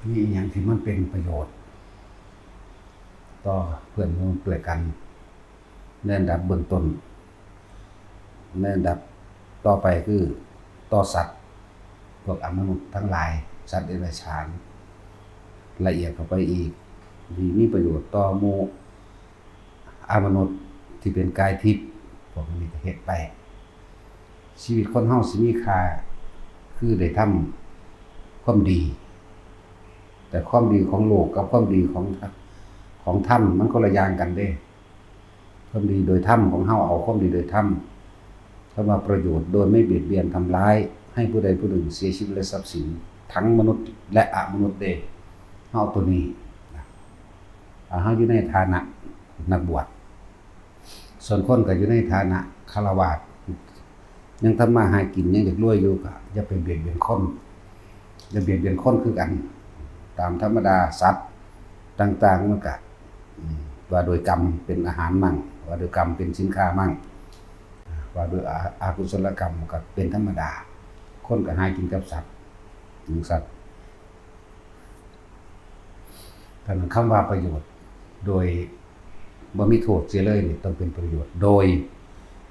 มีอย่างที่มันเป็นประโยชน์ต่อเพื่อนมนุษย์ด้วยกันในอันดับเบื้องต้นในอันดับต่อไปคือต่อสัตว์พวกอมนุษย์ทั้งหลายสัตว์เดรัจฉานละเอียดเข้าไปอีกมีประโยชน์ต่อหมู่อมนุษย์ที่เป็นกายทิพย์พวกนี้ก็เฮ็ดไปชีวิตคนเฮาสิมีค่าคือได้ทำความดีแต่ความดีของโลกกับความดีของธรรมมันคนละอย่างกันเด้ความดีโดยธรรมของเฮาเอาความดีโดยธรรมเข้ามาประโยชน์โดยไม่เบียดเบียนทำร้ายให้ผู้ใดผู้หนึ่งเสียชีวิตและทรัพย์สินทั้งมนุษย์และอมนุษย์เด้เฮาตัวนี้เฮาอยู่ในฐานะนักบวชส่วนคนก็อยู่ในฐานะฆราวาสยังทำมาหากินยังอยากรวยอยู่ก็อย่าไปเบียดเบียนคนอย่าเบียดเบียนคนคือกันตามธรรมดาสัตว์ต่างๆมันก็ว่าโดยกรรมเป็นอาหารมั่งว่าโดยกรรมเป็นสินค้ามั่งว่าโดยอากุศลกรรมก็เป็นธรรมดาคนก็หากินกับสัตว์แต่คำว่าประโยชน์โดยบ่มีโทษเสียเลยนี่ต้องเป็นประโยชน์โดย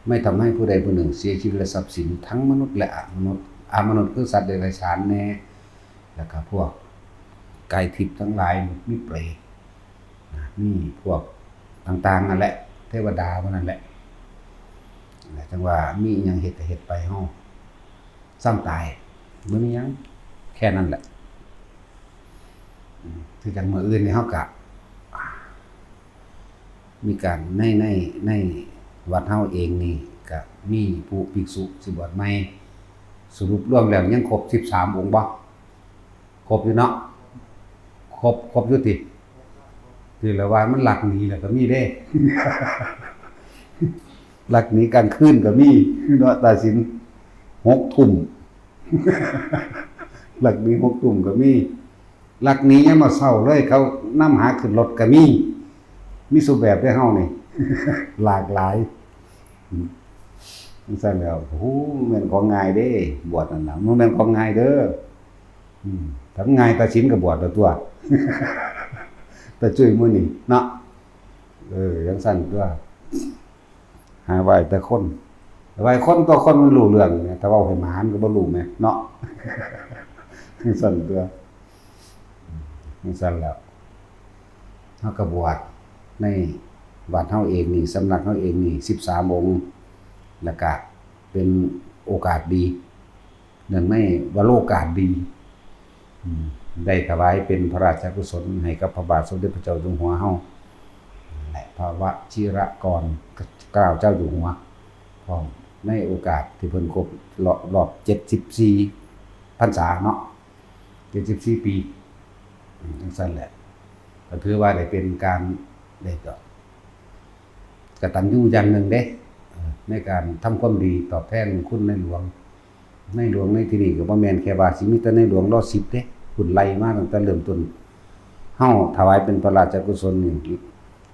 ไม่ทำให้ผู้ใดผู้หนึ่งเสียชีวิตและทรัพย์สินทั้งมนุษย์และอมนุษย์คือสัตว์เดรัจฉานแน่แล้วก็พวกกายทิพย์ทั้งหลายมีเปรตมีพวกต่างๆนั่นแหละเทวดาพวกนั้นแหละจังว่ามีหยังเฮ็ดก็เฮ็ดไปเฮาซ้ำตายบ่มีหยังแค่นั้นแหละคือจังมื้ออื่นนี่เฮาก็มีการในวัดเฮาเองนี่ก็มีผู้ภิกษุสิบวชใหม่สรุปรวมแล้วยังครบ13องค์บ่ครบอยู่เนาะครบอยู่ติคือแล้วว่ามันหลักหนีแล้วก็มีเด้หลักหนีกลางคืนก็มีเนาะตาสิน6 ทุ่มหลักหนี6 ทุ่มก็มีหลักหนียามมื้อเช้าเลยเขานำหาขึ้นรถก็มีสุแบบได้เฮานี่หลากหลายซั่นแล้วโอ้โหแม่นของง่ายเด้บวชนั่นน่ะมันแม่นของง่ายเด้อถ้าง่ายตาสินก็บวชแล้วตัวแต่จุ้ยมื้อนี้เนาะจังซั่นตัวหาไว้แต่คนไว้คนต่อคนมันรู้เรื่องเนี่ยแต่เว้าให้หมามันก็บ่รู้แม่เนาะจังซั่นตัวจังซั่นแล้วเฮาก็บวชในวัดเฮาเองนี่สำนักเฮาเองนี่13องค์แล้วก็เป็นโอกาสดีเนื่องในวโรกาสดีได้ถวายเป็นพระราชกุศลให้กับพระบาทสมเด็จพระเจ้าอยู่หัวเฮาและพระวชิรกรเกล้าเจ้าอยู่หัวพร้อมในโอกาสที่เพิ่นครบรอบ74พรรษาเนาะ74ปีจังซั่นแหละก็ถือว่าได้เป็นการได้กตัญญูอย่างหนึ่งเด้ในการทำความดีตอบแทนคุณในหลวงในที่นี้ก็บ่แม่นแค่ว่าสิมีแต่ในหลวงรอ10เด้คุณไล่มาตั้งแต่เริ่มต้นเฮาถวายเป็นพระราชกุศลนี่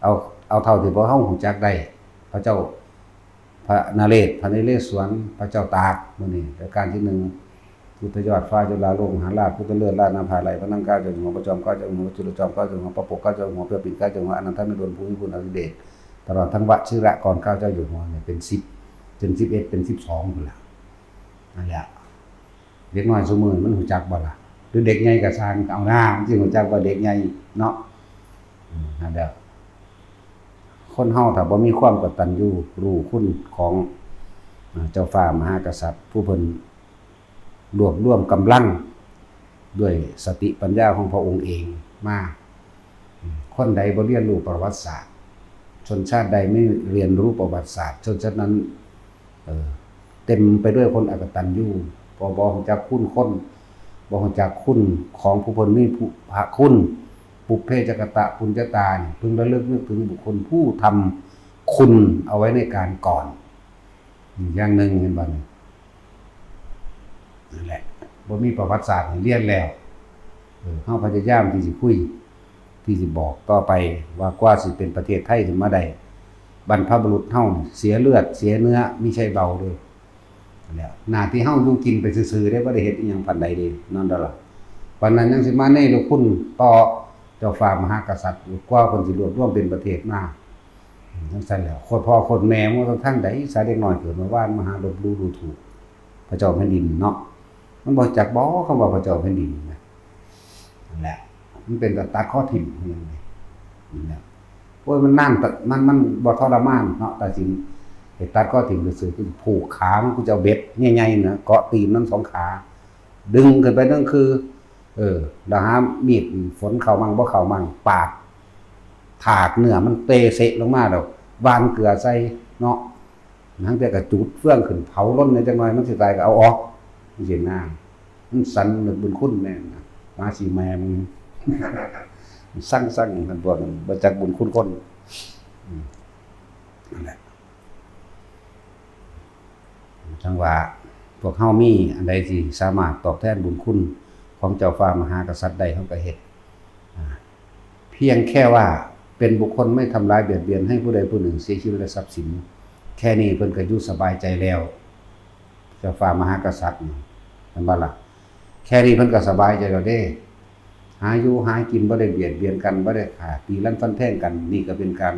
เอาเท่าที่พอเฮารู้จักได้พระเจ้าพระนเรศพระนเรศวรพระเจ้าตากมื้อนี้รัชกาลที่1พุทธยอดฟ้าจุฬาโลกมหาราชพุทธเลิศราชนภาลัยพระนั่งเกล้าเจ้าอยู่หัวพระจอมเกล้าเจ้าอยู่หัวจุลจอมเกล้าเจ้าอยู่หัวพระปกเกล้าเจ้าอยู่หัวเพื่อปิ่นเกล้าเจ้าอยู่หัวอนันทมหิดลภูมิพลอดุลยเดชตลอดทั้งวชิรกรเกล้าเจ้าอยู่หัวเนี่ยเป็น10จน11เป็น12พุ่นล่ะนั่นแหละเด็กน้อยซุมื้อมันรู้จักบ่ล่ะหรือเด็กใหญ่ก็สร้างเอาหน้ามันสิรู้จักว่าเด็กใหญ่เนาะนั่นแหละคนเฮาถ้าบ่มีความกตัญญูรู้คุณของเจ้าฟ้ามหากษัตริย์ผู้เพิ่นรวบรวมกำลังด้วยสติปัญญาของพระองค์เองมาคนใดบ่เรียนรู้ประวัติศาสตร์ชนชาติใดไม่เรียนรู้ประวัติศาสตร์ชนชาตินั้นเต็มไปด้วยคนอกตัญญูบ่รู้จักคุณคนบ่รู้จักคุณของผู้เพิ่นมีพระคุณปุพเพจักตะปุญญาตานี่พึงระลึกนึกถึงบุคคลผู้ทำคุณเอาไว้ในการก่อนอย่างหนึ่งเห็นบ่นั่นแหละบ่มีประวัติศาสตร์ให้เรียนแล้วเฮาพยายามที่สิคุยที่สิบอกต่อไปว่ากว่าสิเป็นประเทศไทยถึงมาได้บรรพบุรุษเฮาเสียเลือดเสียเนื้อมิใช่เบาเด้อแล้วหน้าที่เฮาอยู่กินไปซื่อๆได้บ่ได้เฮ็ดอีหยังปานใดเด้นั่นดอกล่ะ ปานนั้นยังสิมาในลูกคุณต่อเจ้าฟ้ามหากษัตริย์กว่าคนสิรวบรวมเป็นประเทศมาจังซั่นแหล้วโคตรพ่อโคตรแม่มันต้องทางใดสายเด็กน้อยเกิดมาว่านมาหาลบลู่ดูถูกพระเจ้าแผ่นดินเนาะมันบ่จักบ่คำว่าพระเจ้าแผ่นดินนะนั่นแหละมันเป็นตัดข้อถิ่มอย่างนี้นะโอ้ยมันนั่นมันบ่ทรมานเนาะแต่จริงไอ้ตัดข้อถิ่มซื่อๆคือผูกขามันกูจะเอาเบ็ดใหญ่ๆนะเกาะตีนมันสองขาดึงขึ้นไปนั่นคือแล้วหามีดฝนเข้ามั่งบ่เข้ามั่งปาดถากเนื้อมันเตะเสะลงมาดอกวานเกลือใส่เนาะทั้งแต่ก็จุดเฟื่องขึ้นเผาล้นในจังหน่อยมันสิตายก็เอาออกมันสิหน้ามันสันนึกบุญคุณแน่นะมาสิแม่มึงสั่งกันบ่บ่จักบุญคุณคนนั่นแหละจังว่าพวกเฮามีอันใดที่สามารถตอบแทนบุญคุณของเจ้าฟ้ามหากษัตริย์ได้เฮาก็เฮ็ดเพียงแค่ว่าเป็นบุคคลไม่ทำร้ายเบียดเบียนให้ผู้ใดผู้หนึ่งเสียชีวิตและทรัพย์สินแค่นี้เพิ่นก็อยู่สบายใจแล้วเจ้าฟ้ามหากษัตริย์เห็นบ่ล่ะแค่นี้เพิ่นก็สบายใจแล้วเด้หาอยู่หากินบ่ได้เบียดเบียนกันบ่ได้ฆ่าตีลั่นฟันแทงกันนี่ก็เป็นการ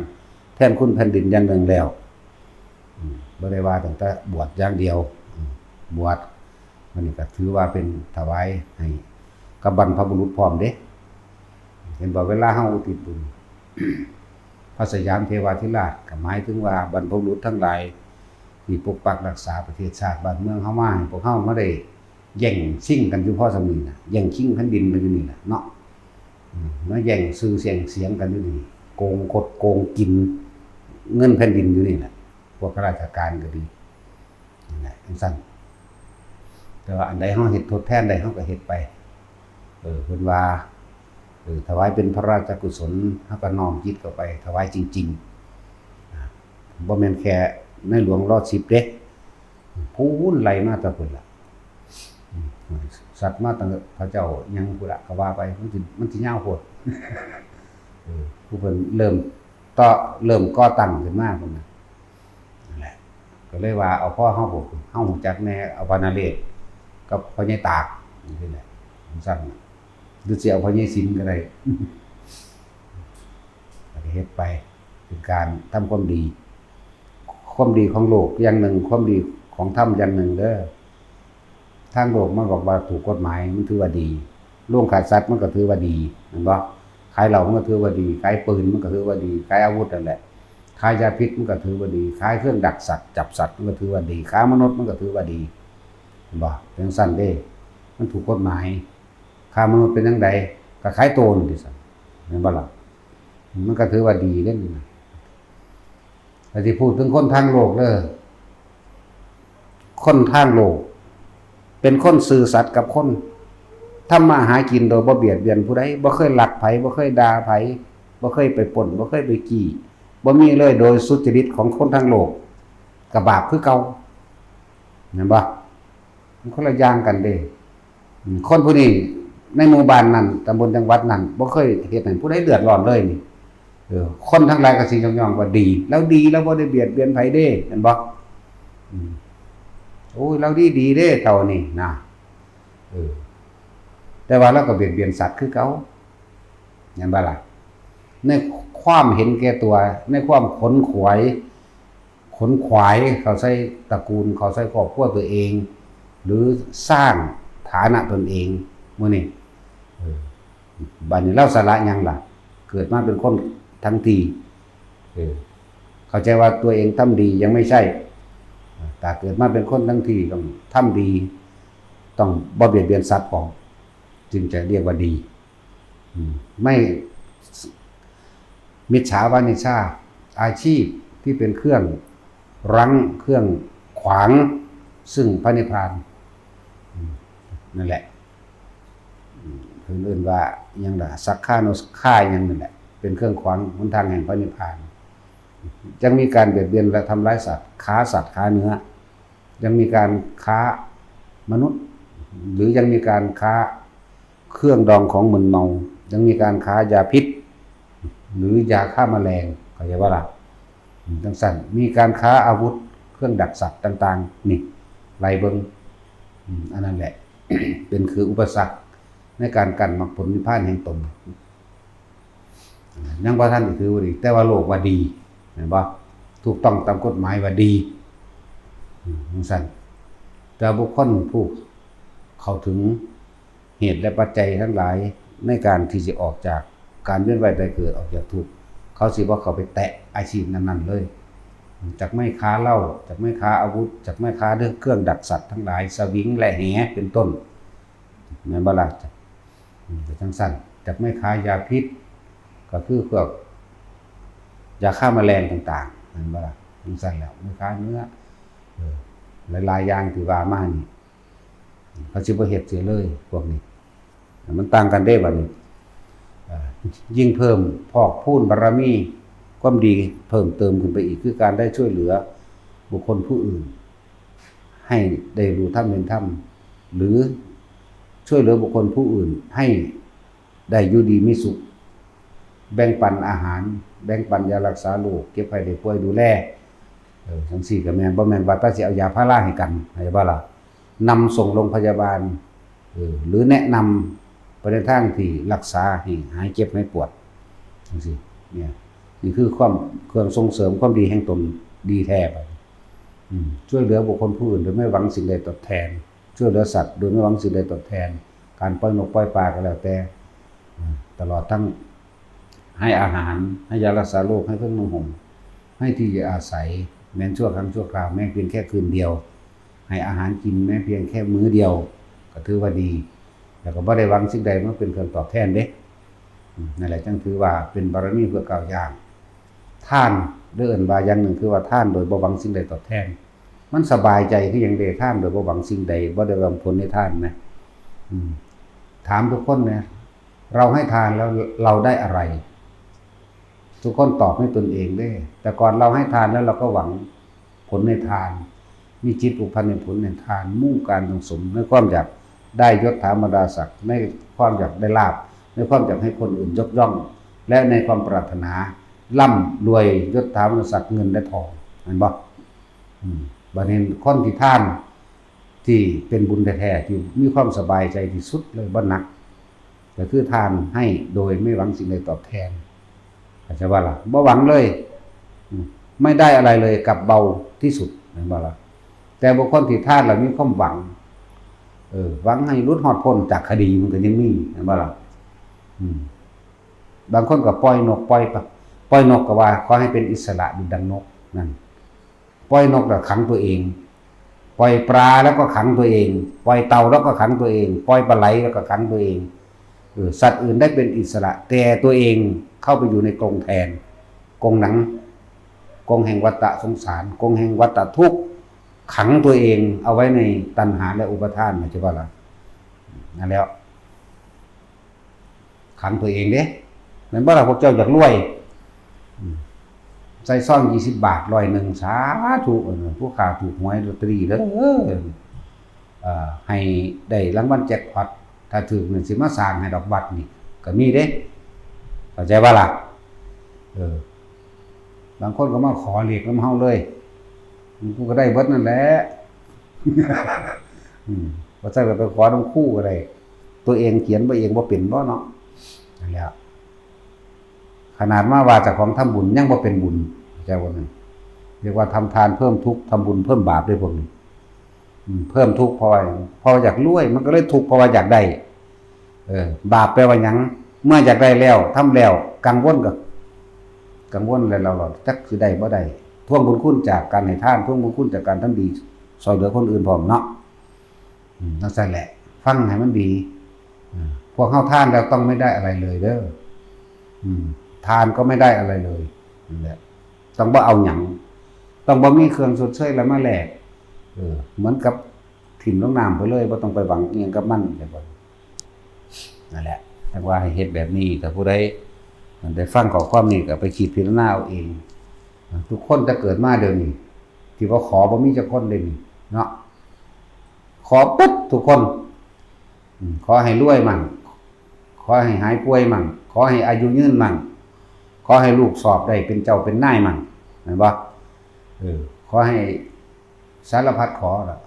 แทนคุณแผ่นดินอย่างหนึ่งแล้วบ่ได้ว่าตั้งแต่บวชอย่างเดียวบวชมันนี่ก็ถือว่าเป็นถวายให้กับบรรพบุรุษพร้อมเด้เห็นบ่เวลาเฮาอุทิศบุญพระสยามเทวาธิราชก็หมายถึงว่าบรรพบุรุษทั้งหลายที่ปกปักรักษาประเทศชาติบ้านเมืองเฮามาให้พวกเฮาบ่ได้แย่งชิงกันอยู่พอสำนี้น่ะแย่งชิงแผ่นดินกันอยู่นี่แหละเนาะมาแย่งชื่อเสียงกันอยู่นี่โกงกดโกงกินเงินแผ่นดินอยู่นี่แหละพวกข้าราชการก็ดีนั่นแหละจังซั่นแต่ว่าอันใดเฮาเฮ็ดทดแทนได้เฮาก็เฮ็ดไปเพิ่นว่าถวายเป็นพระราชกุศลเฮาก็น้อมจิตเข้าไปถวายจริงๆบ่แม่นแค่ในหลวงรอด10เด้พูนไหลมาแต่พุ่นล่ะสัตว์มาตั้งพระเจ้ายังพุ่นล่ะก็ว่าไปมันสิยาวโพดผู้เพิ่นเริ่มก่อตั้งขึ้นมาพุ่นน่ะนั่นแหละก็เลยว่าเอาพ่อเฮาบ่เฮาฮู้จักแน่เอาวรรณเรศกับพ่อใหญ่ตากนี่แหละซั่นหรือสิเอาพ่อใหญ่สินก็ได้ก็เฮ็ดไปเป็นการทำความดีของโลกอย่างหนึ่งความดีของธรรมอย่างหนึ่งเด้อทางโลกมันบอกว่าถูกกฎหมายมันถือว่าดีล่วงขาดสัตว์มันก็ถือว่าดีเห็นบ่ขายเหล้ามันก็ถือว่าดีขายปืนมันก็ถือว่าดีขายอาวุธนั่นแหละขายยาพิษมันก็ถือว่าดีขายเครื่องดักสัตว์จับสัตว์มันก็ถือว่าดีค้ามนุษย์มันก็ถือว่าดีเห็นบ่เป็นซั่นเด้มันถูกกฎหมายค้ามนุษย์เป็นจังไดก็ขายโตนดิซั่นเห็นบ่ล่ะมันก็ถือว่าดีเด้นะแต่ที่พูดถึงคนทางโลกเด้อคนทางโลกเป็นคนซื่อสัตย์กับคนทำมาหากินโดยบ่เบียดเบียนผู้ใดบ่เคยลักไผบ่เคยด่าไผบ่เคยไปปล้นบ่เคยไปจี้บ่มีเลยโดยสุจริตของคนทางโลกก็บาปคือเก่าเห็นบ่มันคนละอย่างกันเด้คนผู้นี้ในหมู่บ้านนั้นตำบลจังหวัดนั้นบ่เคยเฮ็ดให้ผู้ใดเดือดร้อนเลยนี่คนทั้งหลายก็สิยอมว่าดีแล้วบ่ได้เบียดเบียนไผเด้เห็นบ่โอ้ยเราดีเด้เท่านี้นะแต่ว่าเราก็เบียดเบียนสัตว์คือเก่าเห็นบ่ล่ะในความเห็นแก่ตัวในความขนขวายเขาใช้ตระกูลเขาใช้ครอบครัวตัวเองหรือสร้างฐานะตนเองมื้อนี้บัดนี้เราสละหยังล่ะเกิดมาเป็นคนทั้งทีเข้าใจว่าตัวเองทำดียังไม่ใช่แต่เกิดมาเป็นคนทั้งทีต้องทำดีต้องบ่เบียดเบียนสัตว์ของจึงจะเรียกว่าดีไม่มิจฉาวานิชาอาชีพที่เป็นเครื่องรั้งเครื่องขวางซึ่งพระนิพพานนั่นแหละอื่นว่ายังล่ะสักขาโนค่ายยังนั่นแหละเป็นเครื่องขวางหนทางแห่งพระนิพพานยังมีการเบียดเบียนและทำร้ายสัตว์ค้าสัตว์ค้าเนื้อยังมีการค้ามนุษย์หรือยังมีการค้าเครื่องดองของมึนเมายังมีการค้ายาพิษหรือยาฆ่าแมลงเข้าใจว่าล่ะจังซั่นมีการค้าอาวุธเครื่องดักสัตว์ต่างๆนี่ไล่เบิ่งอันนั้นแหละ เป็นคืออุปสรรค ในการกันมรรคผลนิพพานแห่งตนยังบ่ทันได้ถือว่าดีแต่ว่าโลกว่าดีเห็นบ่ถูกต้องตามกฎหมายว่าดีจังซั่นแต่บุคคลผู้เข้าถึงเหตุและปัจจัยทั้งหลายในการที่จะออกจากการเวียนว่ายตายเกิดออกจากทุกข์เขาสิบ่เข้าไปแตะอาชีพนั้นๆเลยจากไม่ค้าเหล้าจากไม่ค้าอาวุธจากไม่ค้าเรื่องเครื่องดักสัตว์ทั้งหลายสวิงและแหเป็นต้นแม่นบ่ล่ะจังซั่นจากไม่ค้ายาพิษก็คือพวกยาฆ่าแมลงต่างๆนั่นบ่ล่ะจังซั่นแล้วไม่ค้าเนื้อหลายๆอย่างที่ว่ามานี่เขาสิบ่เฮ็ดเสียเลยพวกนี้มันต่างกันได้บัดนี้ยิ่งเพิ่มพอกพูนบารมีความดีเพิ่มเติมขึ้นไปอีกคือการได้ช่วยเหลือบุคคลผู้อื่นให้ได้รู้ธรรมเห็นธรรมหรือช่วยเหลือบุคคลผู้อื่นให้ได้อยู่ดีมีสุขแบ่งปันอาหารแบ่งปันยารักษาโรคเก็บไว้ได้ป่วยดูแลจังซี่ก็แม่นบ่แม่นว่าตาสิเอายาพาราให้กันให้บ่ล่ะนำส่งโรงพยาบาลหรือแนะนำไปในทางที่รักษาให้หายเจ็บหายปวดจังซี่เนี่ยนี่คือความเครื่องส่งเสริมความดีแห่งตนดีแท้ไปช่วยเหลือบุคคลผู้อื่นโดยไม่หวังสิ่งใดตอบแทนช่วยเหลือสัตว์โดยไม่หวังสิ่งใดตอบแทนการปล่อยนกปล่อยปลาก็แล้วแต่ตลอดทั้งให้อาหารให้ยารักษาโรคให้เครื่องนุ่งห่มให้ที่อยู่อาศัยแม้ชั่วครั้งชั่วคราวแม้เพียงแค่คืนเดียวให้อาหารกินแม้เพียงแค่มื้อเดียวก็ถือว่าดีแล้วก็บ่ได้หวังสิ่งใดมาเป็นเครื่องตอบแทนเด้นั่นแหละจึงถือว่าเป็นบารมีเพื่อก้าวย่างท่านเดินว่าอย่างหนึ่งคือว่าท่านโดยบ่หวังสิ่งใดตอบแทนมันสบายใจคืออย่างใดท่านโดยบ่หวังสิ่งใดบ่ได้หวังผลในท่านนะถามทุกคนนะเราให้ทานแล้วเราได้อะไรทุกคนตอบให้ตนเองได้แต่ก่อนเราให้ทานแล้วเราก็หวังผลในทานมีจิตผูกพันในผลในทานมุ่งการสังสมในความอยากได้ยศถาบรรดาศักดิ์ในความอยากได้ลาภในความอยากให้คนอื่นยกย่องและในความปรารถนาร่ำรวยยศถาบรรดาศักดิ์เงินและทองเห็นบ่บัดนี้คนที่ท่านที่เป็นบุญแท้ๆที่มีความสบายใจที่สุดเลยบ่หนักก็คือทานให้โดยไม่หวังสิ่งใดตอบแทนเข้าใจว่าล่ะบ่หวังเลยไม่ได้อะไรเลยกับเบาที่สุดเห็นบ่ล่ะแต่บุคคลที่ทานแล้วมีความหวังหวังให้หลุดหอดพ้นจากคดีมันก็ยังมีเห็นบ่ล่ะบางคนก็ปล่อยนกปล่อยนกก็ว่าขอให้เป็นอิสระดุจดังนกนั่นปล่อยนกแล้วขังตัวเองปล่อยปลาแล้วก็ขังตัวเองปล่อยเต่าแล้วก็ขังตัวเองปล่อยปลาไหลแล้วก็ขังตัวเองสัตว์อื่นได้เป็นอิสระแต่ตัวเองเข้าไปอยู่ในกรงแทนกรงหนังกรงแห่งวัฏสงสารกรงแห่งวัฏทุกข์ขังตัวเองเอาไว้ในตัณหาและอุปาทานใช่ป่ะล่ะนั่นแล้วขังตัวเองเด้เหมือนว่าเราพวกเจ้าอยากรวยใส่ซ่อง20 บาท100สาธุผู้ค้าถูกหวยลอตเตอรี่เด้อให้ได้รางวัลแจ็คพอตถ้าถูกมันสิมาสร้างให้ดอกวัดนี่ก็มีเด้เข้าใจบ่ล่ะบางคนก็มาขอเลขนำเฮาเลยกูก็ได้เบิดนั่นแหละบ่ใช่ก็ไปขอนำครูก็ได้ตัวเองเขียนบ่เองบ่เป็นบ่เนาะนั่นแหละขนาดมาว่าเจ้าของทำบุญยังบ่เป็นบุญเข้าใจบ่นั่นเรียกว่าทำทานเพิ่มทุกข์ทำบุญเพิ่มบาปด้วยพวกนี้เพิ่มทุกข์เพราะอยากรวยมันก็เลยทุกข์เพราะว่าอยากได้บาปแปลว่าหยังเมื่ออยากได้แล้วทำแล้วกังวลแล้วเราจักสิได้บ่ได้ทวงบุญคุณจากการให้ทานทวงบุญคุณจากการทำดีช่วยเหลือคนอื่นพร้อมเนาะนั่นแหละฟังให้มันดีพวกเฮาทานแล้วต้องไม่ได้อะไรเลยเด้อทานก็ไม่ได้อะไรเลยนั่นแหละต้องบ่เอาหยังต้องบ่มีเครื่องชดเชยแล้วมาแลกเหมือนกับถิ่มลงน้ำไปเลยบ่ต้องไปหวังอีหยังกับมันจังว่านั่นแหละแต่ว่าให้เฮ็ดแบบนี้แต่ผู้ใดได้ฟังข้อความนี้ก็ไปคิดพิจารณาเอาเองทุกคนจะเกิดมาเดี๋ยวนี้ที่ว่าขอบ่มีจักคนเด้นี่เนาะขอปึ๊ดทุกคนขอให้รวยมั่งขอให้หายป่วยมั่งขอให้อายุยืนมั่งขอให้ลูกสอบได้เป็นเจ้าเป็นนายมั่งเห็นบ่ขอให้สารพัดขอล่ะ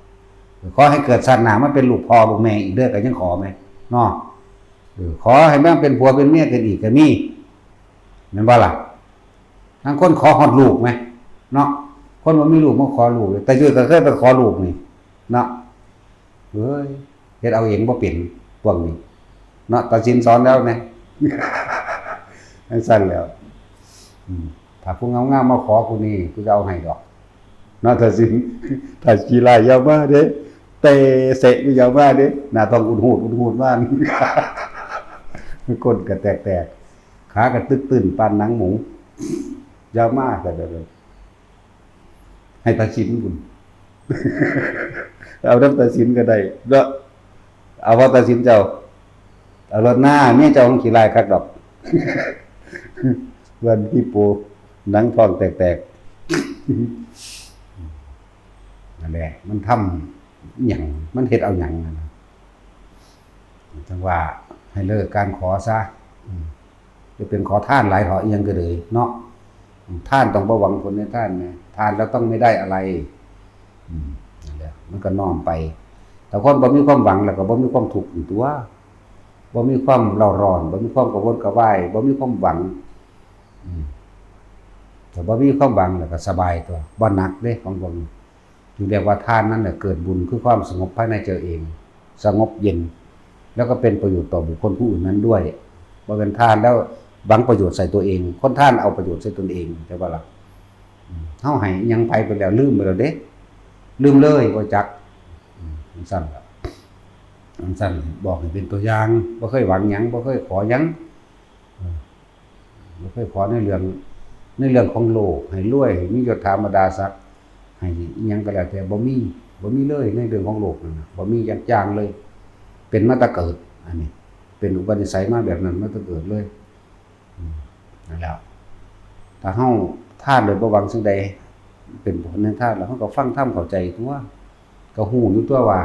ขอให้เกิดชาติหน้ามาเป็นลูกพ่อลูกแม่อีกเด้อก็ยังขอมั้ยเนาะ ขอให้แม่งเป็นผัวเป็นเมียกันอีกก็มีแม่นบ่ล่ะบางคนขอฮอดลูกไหมเนาะคนบ่มีลูกมาขอลูกแต่จุ้ยก็เคยไปขอลูกนี่เนาะเฮ้ยเฮ็ดเอาเองบ่เป็นพวกนี้เนาะตัดสินสอนแล้วนะให้สั่นแล้วถ้าผู้งามๆมาขอกูนี่กูจะเอาให้ดอกเนาะตัดสินถ้าขี้ลายยาวมาเด้เตะเสะยาวมาเด้หน้าต้องอุดหูดมากก้นก็แตกๆขาก็ตึกตื่นปานหนังหมูยาวมากก็เลยให้ตัดสินบุญเอาน้ำตัดสินก็ได้เนาะเอาว่าตัดสินเจ้าเอารถหน้าเมียเจ้าของขี้ลายคักดอกวันพี่ปูหนังทองแตกนั่นแหละมันทำหยังมันเฮ็ดเอาหยังนะจังว่าให้เลิกการขอซะจะเป็นขอทานหลายขอเอียงก็เลยเนาะท่านต้องบ่หวังผลในท่านนะทานแล้วต้องไม่ได้อะไรนั่นแหละมันก็น้อมไปแต่คนบ่มีความหวังแล้วก็บ่มีความทุกข์อยู่ตัวบ่มีความเร่าร้อนบ่มีความกระวนกระวายบ่มีความหวังแต่บ่มีความหวังแล้วก็สบายตัวบ่หนักเด้ของบ่อยู่เรียกว่าทานนั้นน่ะเกิดบุญคือความสงบภายในเจ้าเองสงบเย็นแล้วก็เป็นประโยชน์ต่อบุคคลผู้อื่นนั้นด้วยบ่เป็นทานแล้วหวังประโยชน์ใส่ตัวเองคนท่านเอาประโยชน์ใส่ตนเองใช่ป่ะล่ะเฮาให้ยังไปแล้วลืมไปแล้วเด้ลืมเลยบ่จักสั่นแล้วสั่นบอกให้เป็นตัวอย่างบ่เคยหวังหยังบ่เคยขอหยังบ่เคยขอในเรื่องของโลกให้รวยให้มียศถาบรรดาศักดิ์ให้หยังก็แล้วแต่บ่มีเลยในเรื่องของโลกนั่นน่ะบ่มีอย่างเลยเป็นมาแต่เกิดอันนี้เป็นอุปนิสัยมาแบบนั้นมาแต่เกิดเลยนั่นแหละถ้าเฮาทานโดยบ่หวังสิ่งใดเป็นผลในทานแล้วเฮาก็ฟังธรรมเข้าใจตัวก็ฮู้อยู่ตัวว่า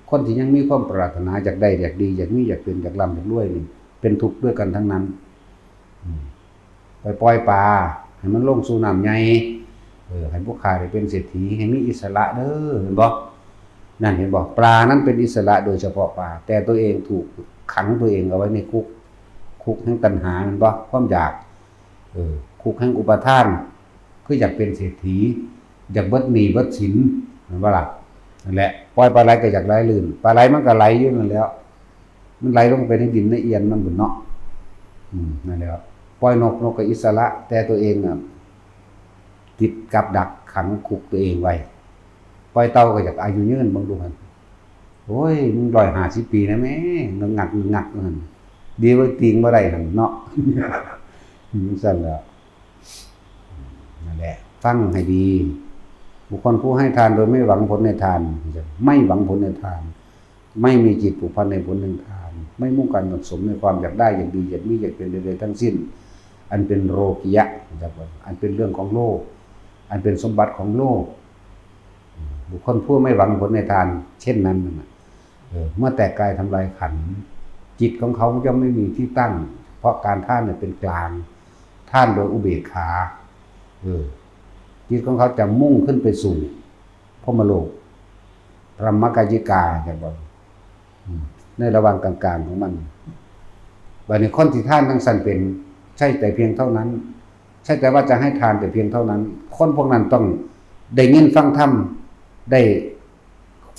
คนที่ยังมีความปรารถนาอยากได้อยากดีอยากมีอยากเป็นอยากร่ำอยากรวยนี่เป็นทุกข์ด้วยกันทั้งนั้นไปปล่อยปลาให้มันลงสู่น้ำใหญ่ให้พวกข้าได้เป็นเศรษฐีให้มีอิสระเด้อเห็นบ่นั่นเห็นบ่ปลานั้นเป็นอิสระโดยเฉพาะปลาแต่ตัวเองถูกขังตัวเองเอาไว้ในคุกแห่งตัณหามันบ่ความอยากคุกแห่งอุปทานคืออยากเป็นเศรษฐีอยากเบิดหนี้เบิดสินเห็นบ่ล่ะนั่นแหละปล่อยปลาไหลก็อยากไหลลื่นปลาไหลมันก็ไหลอยู่นั่นแล้วมันไหลลงไปในดินในเอียนมันบ่เนาะนั่นแหละปล่อยนกก็อิสระแต่ตัวเองน่ะติดกับดักขังคุกตัวเองไว้ปล่อยเต่าก็อยากอายุยืนเบิ่งดูหั่นโอ้ยมึง150 ปีนะแม่งักนั่นดีว่าติงบ่ได้หั่นเนาะสั่นแล้วนั่นแหละฟังให้ดีบุคคลผู้ให้ทานโดยไม่หวังผลในทานไม่หวังผลในทานไม่มีจิตผูกพันในผลในทานไม่มุ่งการสมในความอยากได้อยากดีอยากมีอยากเป็นใดๆทั้งสิ้นอันเป็นโลกิยะอันเป็นเรื่องของโลกอันเป็นสมบัติของโลกบุคคลผู้ไม่หวังผลในทานเช่นนั้นเมื่อแตกกายทำลายขันธ์จิตของเขาจะไม่มีที่ตั้งเพราะการท่านเนี่ยเป็นกลางท่านโดยอุเบกขาจิตของเขาจะมุ่งขึ้นไปสู่พรหมโลกพรหมกายิกาอย่างบอกในระหว่างกลางๆของมันบัดนี้คนที่ท่านทั้งสันเป็นใช่แต่เพียงเท่านั้นใช่แต่ว่าจะให้ทานแต่เพียงเท่านั้นคนพวกนั้นต้องได้ยินฟังธรรมได้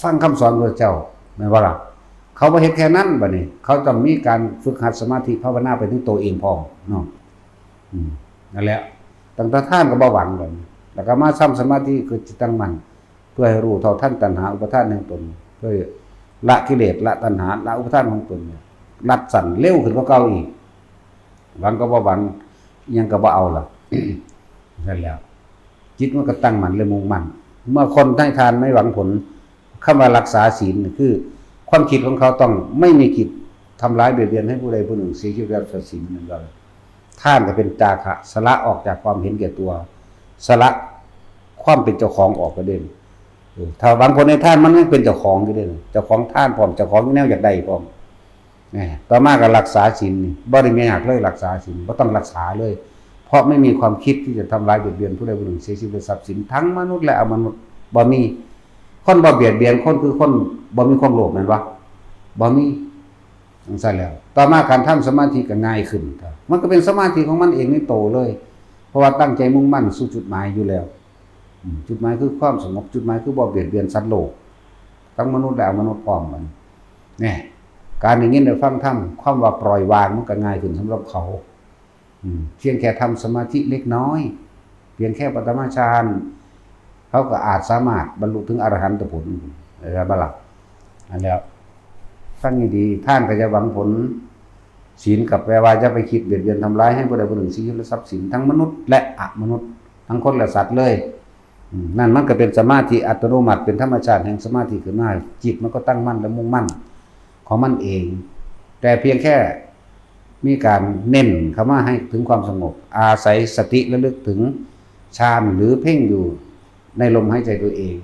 ฟังคำสอนพระเจ้าแม่นบ่ล่ะเขาบ่เฮ็ดแค่นั้นบัดนี้เขาต้องมีการฝึกหัดสมาธิภาวนาไปถึงตัวเองพร้อมเนาะนั่นแหละตั้งแต่ท่านก็บ่หวังกันแล้วก็มาซ้ำสมาธิคือจิตตั้งมั่นเพื่อให้รู้เท่าทันตัณหาอุปทานแห่งตนเพื่อละกิเลสละตัณหาละอุปทานของตนรัดสั่นเร็วขึ้นกว่าเก่าอีกหวังก็บ่หวังยังก็บ่เอาล่ะ นั่นแล้วจิตมันก็ตั้งมั่นเลยมุ่งมั่นเมื่อคนให้ทานไม่หวังผลคำว่ารักษาศีลคือความคิดของเขาต้องไม่มีคิดทำร้ายเบียดเบียนให้ผู้ใดผู้หนึ่งเสียชีวิตรักษาศีลนั่นก็ท่านก็เป็นจาคะสละออกจากความเห็นแก่ตัวสละความเป็นเจ้าของออกประเด็นถ้าบางคนในท่านมันไม่เป็นเจ้าของก็ได้เจ้าของท่านพร้อมเจ้าของแนวอยากได้พร้อมต่อมาก็รักษาศีลบ่ได้มีหักเลยรักษาศีลบ่ต้องรักษาเลยเพราะไม่มีความคิดที่จะทำร้ายเบียดเบียนผู้ใดผู้หนึ่งเสียชีวิตทรัพย์สินทั้งมนุษย์และอมนุษย์บ่มีคนบ่เบียดเบียนคนคือคนบ่มีความโลภแม่นบ่บ่มี จังซั่นแล้วต่อมาการทำสมาธิก็ง่ายขึ้นมันก็เป็นสมาธิของมันเองในโตเลยเพราะว่าตั้งใจมุ่งมั่นสู่จุดหมายอยู่แล้วจุดหมายคือความสงบจุดหมายคือบ่เบียดเบียนสัตว์โลกทั้งมนุษย์และอมนุษย์พร้อมกันแน่การได้ยินได้ฟังธรรมความว่าปล่อยวางมันก็ง่ายขึ้นสำหรับเขาเพียงแค่ทำสมาธิเล็กน้อยเพียงแค่ปฐมฌานเขาก็อาจสามารถบรรลุถึงอรหันตผลได้บ่ล่ะอันแล้วฟังดีๆท่านก็จะหวังผลศีลกับแปลว่าจะไปคิดเบียดเบียนทำร้ายให้ผู้ใดผู้หนึ่งชีวิตและทรัพย์สินทั้งมนุษย์และอมนุษย์ทั้งคนและสัตว์เลยนั่นมันก็เป็นสมาธิอัตโนมัติเป็นธรรมชาติแห่งสมาธิขึ้นมาจิตมันก็ตั้งมั่นและมุ่งมั่นของมันเองแต่เพียงแค่มีการเน้นคำว่าให้ถึงความสงบอาศัยสติระลึกถึงฌานหรือเพ่งอยู่ในลมหายใจตัวเอง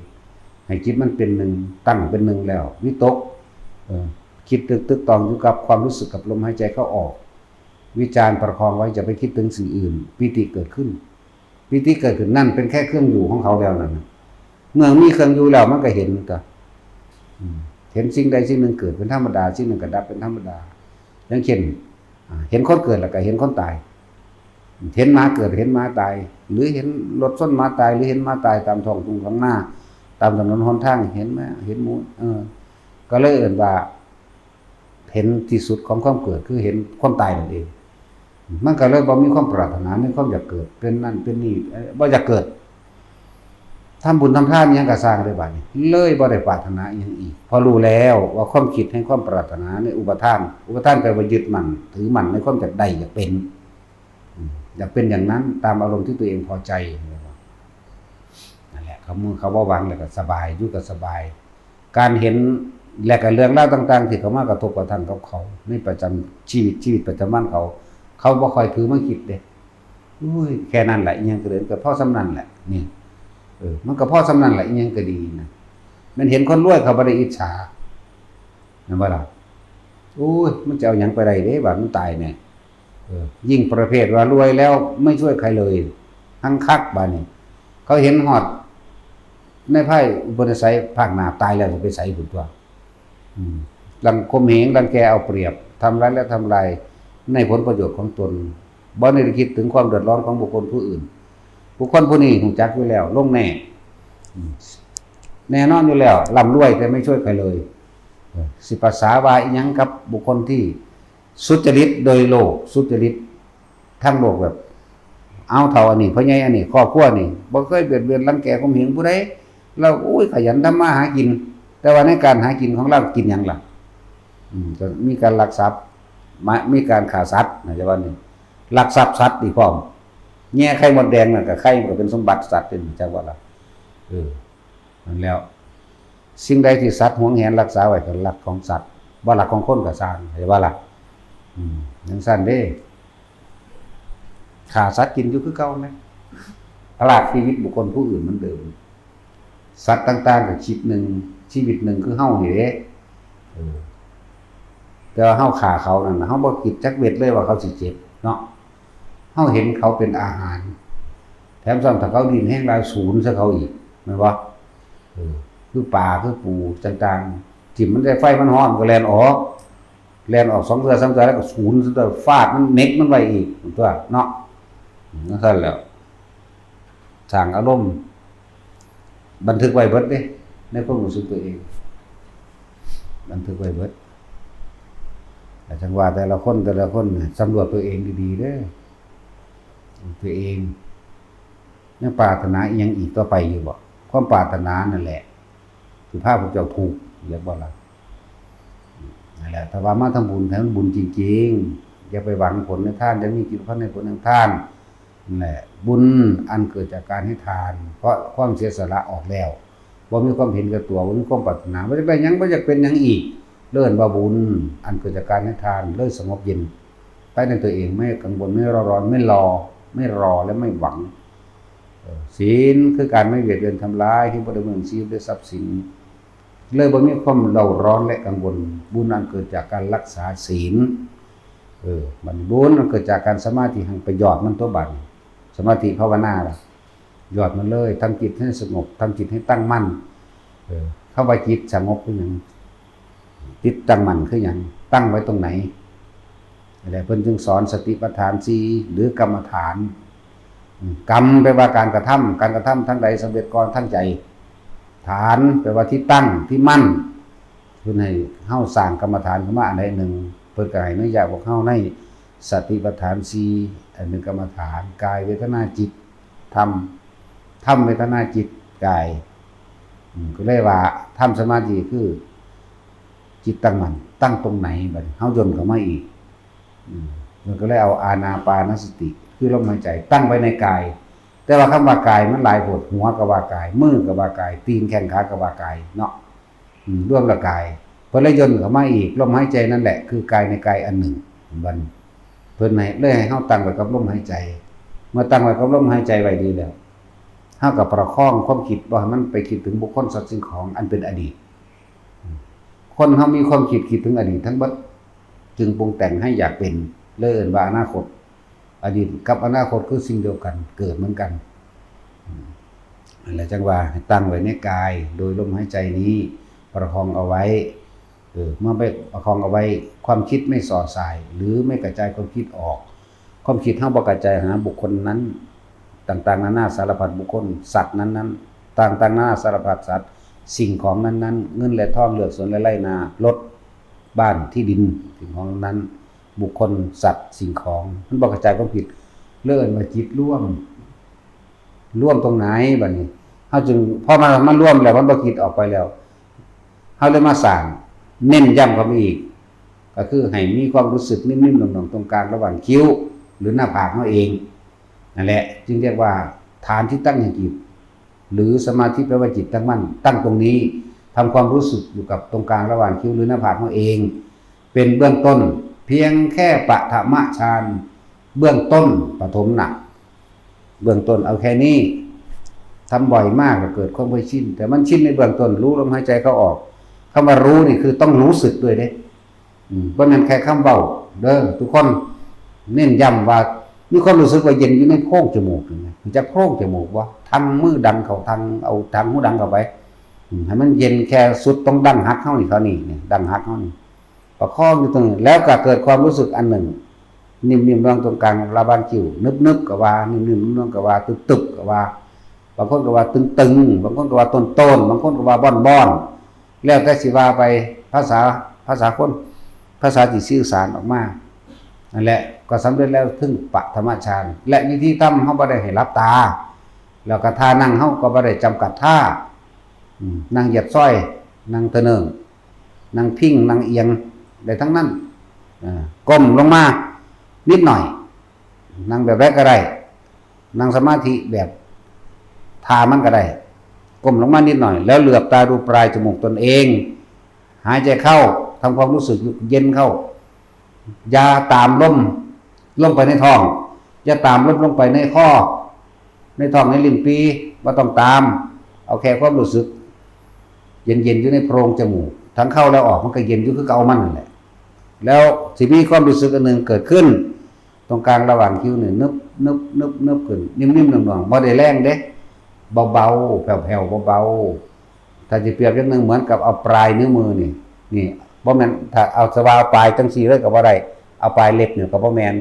ให้จิตมันเป็นหนึ่งตั้งเป็นหนึ่งแล้ววิตกคิดตึกตองอยู่กับความรู้สึกกับลมหายใจเข้าออกวิจารประคองไว้จะไปคิดถึงสิ่งอื่นปิติเกิดขึ้นปิติเกิดขึ้นนั่นเป็นแค่เครื่องอยู่ของเขาแล้วนั่นเมื่อมีเครื่องอยู่แล้วมันก็เห็นก็เห็นสิ่งใดสิ่งหนึ่งเกิดเป็นธรรมดาสิ่งหนึ่งก็ดับเป็นธรรมดาอย่างเช่นเห็นคนเกิดแล้วก็เห็นคนตายเห็นม้าเกิดเห็นม้าตายหรือเห็นรถส้นม้าตายหรือเห็นม้าตายตามท้องทุ่งท้องนาตามถนนหนทางเห็นไหมเห็นมูก็เลยเอ่ยว่าเห็นที่สุดของความเกิดคือเห็นความตายนั่นเองมันก็เลยบ่มีความปรารถนาในความอยากเกิดเป็นนั่นเป็นนี่บ่อยากเกิดทำบุญทำทานยังก็สร้างได้บัดนี้เลยบ่ได้ปรารถนาอีกอีกพอรู้แล้วว่าความคิดให้ความปรารถนาในอุปทานแปลว่ายึดมั่นถือมั่นในความอยากได้อยากเป็นอยากเป็นอย่างนั้นตามอารมณ์ที่ตัวเองพอใจนั่นแหละเขาว่าหวังแล้วก็สบายอยู่ก็สบายการเห็นและก็เรื่องเล่าต่างๆที่เขามากระทบกระทั่งกับเขาในประจำชีวิตประจำวันเขาบ่ค่อยถือมาคิดเด้อุ้ยแค่นั้นแหละยังก็เดินกับพ่อสำนันแหละนี่มันก็พ่อสำนันแหละยังก็ดีนะมันเห็นคนรวยเขาบ่ได้อิจฉานั่นบ่ล่ะอุ้ยมันจะเอาหยังไปได้เด้บัดมันตายแน่ยิ่งประเภทว่ารวยแล้วไม่ช่วยใครเลยทั้งคักบัดนี้เขาเห็นฮอดในไพ่อุปนิสัยภาคหน้าตายแล้วจะไปใส่พุ่นตัวรังคมเหงรังแกเอาเปรียบทำร้ายและทำลายในผลประโยชน์ของตนบ่ได้คิดถึงความเดือดร้อนของบุคคลผู้อื่นบุคคลผู้นี้รู้จักอยู่แล้วลงแน่นอนอยู่แล้วร่ำรวยแต่ไม่ช่วยใครเลยสิภาษาว่าอีหยังกับบุคคลที่สุจริตโดยโลกสุจริตทั้งโลกแบบเอาเท่าอันนี้พ่อใหญ่อันนี้ครอบครัวนี่บ่เคยเบียดเบียนรังแกข่มเหงผู้ใดเราขยันทำมาหากินแต่ว่าในการหากินของเรากินหยังล่ะก็มีการลักทรัพย์มีการฆ่าสัตว์นะจะว่านี่ลักทรัพย์สัตว์อีกพร้อมแง่ไข่มดแดงน่ะก็ไข่ก็เป็นสมบัติสัตว์เป็นจังว่าล่ะนั่นแล้วสิ่งใดที่สัตว์หวงแหนรักษาไว้ก็รักของสัตว์บ่รักของคนก็สร้างจะว่าล่ะจังซั่นเด้ฆ่าสัตว์กินอยู่คือเก่าแม่พลาดชีวิตบุคคลผู้อื่นเหมือนเดิมสัตว์ต่างๆกับชีวิตหนึ่งคือเฮานี่เด้แต่เฮาฆ่าเขานั่นเฮาบ่คิดจักเม็ดเลยว่าเขาสิเจ็บเนาะเฮาเห็นเขาเป็นอาหารแถมซ้ำถ้าเขาดิ้นแห้งลายศูนย์ซะเขาอีกแม่นบ่คือปลาคือปูต่างๆที่มันได้ไฟมันร้อนก็แล่นออก2เทื่อ3เทื่อแล้วก็ศูนย์ซะฟาดมันเน็กมันไว้อีกตัวเนาะนั่นซั่นแล้วสร้างอารมณ์บันทึกไว้เบิดเด้ในความรู้สึกตัวเองบันทึกไว้เบิดแต่จังว่าแต่ละคนสำรวจตัวเองดีๆเด้อตัวเองยังปรารถนาอีหยังอีกต่อไปอยู่บ่ความปรารถนานั่นแหละคือภาพพวกเจ้าถูกเรียกว่าล่ะนั่นแหละถ้าว่ามาทำบุญให้มันบุญจริงๆอย่าไปหวังผลในทานจะมีกิจพันในผลในทานนั่นแหละบุญอันเกิดจากการให้ทานเพราะความเสียสละออกแล้วบ่มีความเห็นแก่ตัวบ่มีความปรารถนาบ่จะได้หยังบ่อยากเป็นหยังอีกเลื่อนว่าบุญอันเกิดจากการให้ทานเลยสงบเย็นไปในตัวเองไม่กังวลไม่ร้อนไม่รอและไม่หวังศีลคือการไม่เบียดเบียนทำร้ายที่บ่ได้เมืองชีวิตด้วยทรัพย์สินเลยบ่มีความเร่าร้อนและกังวลบุญอันเกิดจากการรักษาศีลบัดนี้บุญมันเกิดจากการสมาธิหังประโยชน์มันตัวบัดสมาธิภาวนาล่ะยอดมันเลยทำจิตให้สงบทำจิตให้ตั้งมั่นเข้าไปจิตสงบเป็นหยัง จิตตั้งมั่นคือหยังตั้งไว้ตรงไหนอะไรเพิ่นจึงสอนสติปัฏฐาน4หรือกรรมฐานกรรมแปลว่าการกระทำทั้งใดสำเร็จก่อนทั้งใจฐานแปลว่าที่ตั้งที่มั่นเพิ่นให้เฮาสร้างกรรมฐานขึ้นมาอันใดหนึ่งเพิ่นก็ให้อนุญาตพวกเฮาในสติปัฏฐาน4อันหนึ่งกรรมฐานกายเวทนาจิตธรรมเวทนาจิตกายก็เลยว่าทำสมาธิคือจิตตั้งมั่นตั้งตรงไหนบัดเฮาย่นเข้ามาอีกมันก็เลยเอาอานาปานสติคือลมหายใจตั้งไว้ในกายแต่ว่าคำว่ากายมันหลายโพดหัวก็ว่ากายมือก็ว่ากายตีนแขนขาก็ว่ากายเนาะรวมละกายเพิ่นเลยย่นเข้ามาอีกลมหายใจนั่นแหละคือกายในกายอันหนึ่งบัดเพิ่นให้เลยให้เฮาตั้งไว้กับลมหายใจเมื่อตั้งไว้กับลมหายใจไว้ดีแล้วเฮาก็ประคองความคิดบ่ให้มันไปคิดถึงบุคคลสัตว์สิ่งของอันเป็นอดีตคนเฮามีความคิดถึงอดีตทั้งเบิดจึงปรุงแต่งให้อยากเป็นเลยเอิ้นว่าอนาคตอดีตกับอนาคตคือสิ่งเดียวกันเกิดเหมือนกันนั่นแหละจังว่าให้ตั้งไว้ในกายโดยลมหายใจนี้ประคองเอาไว้เมื่อไปประคองเอาไว้ความคิดไม่ส่อสายหรือไม่กระจายความคิดออกความคิดเฮาบ่กระจายหาบุคคลนั้นต่างๆนานาสารพัดบุคคลสัตว์นั้นๆต่างๆนานาสารพัดสัตว์สิ่งของนั้นๆเงินและทองเหลือสวนและไร่นารถบ้านที่ดินสิ่งของนั้นบุคคลสัตว์สิ่งของมันบ่กระจายความคิดเลื่อนมาจิตร่วมตรงไหนบัดนี้เฮาจึงพอมันร่วมแล้วมันบ่คิดออกไปแล้วเฮาเลยมาสร้างเน้นย้ำเข้าไปอีกก็คือให้มีความรู้สึกนิ่มๆหน่วงๆตรงกลางระหว่างคิ้วหรือหน้าผากเฮาเองนั่นแหละจึงเรียกว่าฐานที่ตั้งแห่งจิตหรือสมาธิแปลว่าจิตตั้งมั่นตั้งตรงนี้ทำความรู้สึกอยู่กับตรงกลางระหว่างคิ้วหรือหน้าผากเฮาเองเป็นเบื้องต้นเพียงแค่ปฐมฌานเบื้องต้นปฐมหนักเบื้องต้นเอาแค่นี้ทำบ่อยมากก็เกิดความเคยชินแต่มันชินในเบื้องต้นรู้ลมหายใจเข้าออกคำว่ารู้นี่คือต้องรู้สึกด้วยเด้เพราะนั้นแค่คำเว้าเด้อทุกคนเน้นย้ำว่ามีความรู้สึกว่าเย็นอยู่ในโพรงจมูกนี่จะโพรงจมูกบ่ทางมือดันเข้าทางเอาทางหูดันเข้าไปให้มันเย็นแค่สุดต้องดั้งหักเฮานี่เท่านี้ดั้งหักเฮานี่ประคองอยู่ตรงนี้แล้วก็เกิดความรู้สึกอันหนึ่งนิ่มๆตรงกลางระบางคิ้วนึบๆก็ว่านิ่มๆก็ว่าตึกๆก็ว่าบางคนก็ว่าตึงๆบางคนก็ว่าต้นๆบางคนก็ว่าบ้อนๆแล้วแต่สิว่าไปภาษาคนภาษาที่สื่อสารออกมานั่นแหละก็สำเร็จแล้วถึงปฐมฌานและวิธีทำเฮาบ่ได้ให้หลับตาแล้วก็ท่านั่งเฮาก็บ่ได้จำกัดท่านั่งเหยียดซ้อยนั่งเทนึงนั่งพิงนั่งเอียงได้ทั้งนั้นก้มลงมานิดหน่อยนั่งแบบแรกก็ได้นั่งสมาธิแบบทามันก็ได้ก้มลงมานิดหน่อยแล้วเหลือบตาดูปลายจมูกตนเองหายใจเข้าทำความรู้สึกเย็นเข้าอย่าตามลมไปในท้องอย่าตามลมลงไปในข้อในท้องในลิ้นปีบ่ต้องตามเอาแค่ความรู้สึกเย็นๆอยู่ในโพรงจมูกทั้งเข้าแล้วออกมันก็เย็นอยู่คือเก่ามันนั่นแหละแล้วสิมีความรู้สึกอันหนึ่งเกิดขึ้นตรงกลางระหว่างคิ้วนี่นึบขึ้นนิ่มๆหน่วงๆบ่ได้แรงเด้เบาๆแผ่วๆเบาๆถ้าสิเปรียบอย่างนึงเหมือนกับเอาปลายนิ้วมือนี่บ่แม่นถ้าเอาสว่าปลายจังซี่เลยก็บ่ได้เอาปลายเล็บนี่ก็บ่แม่น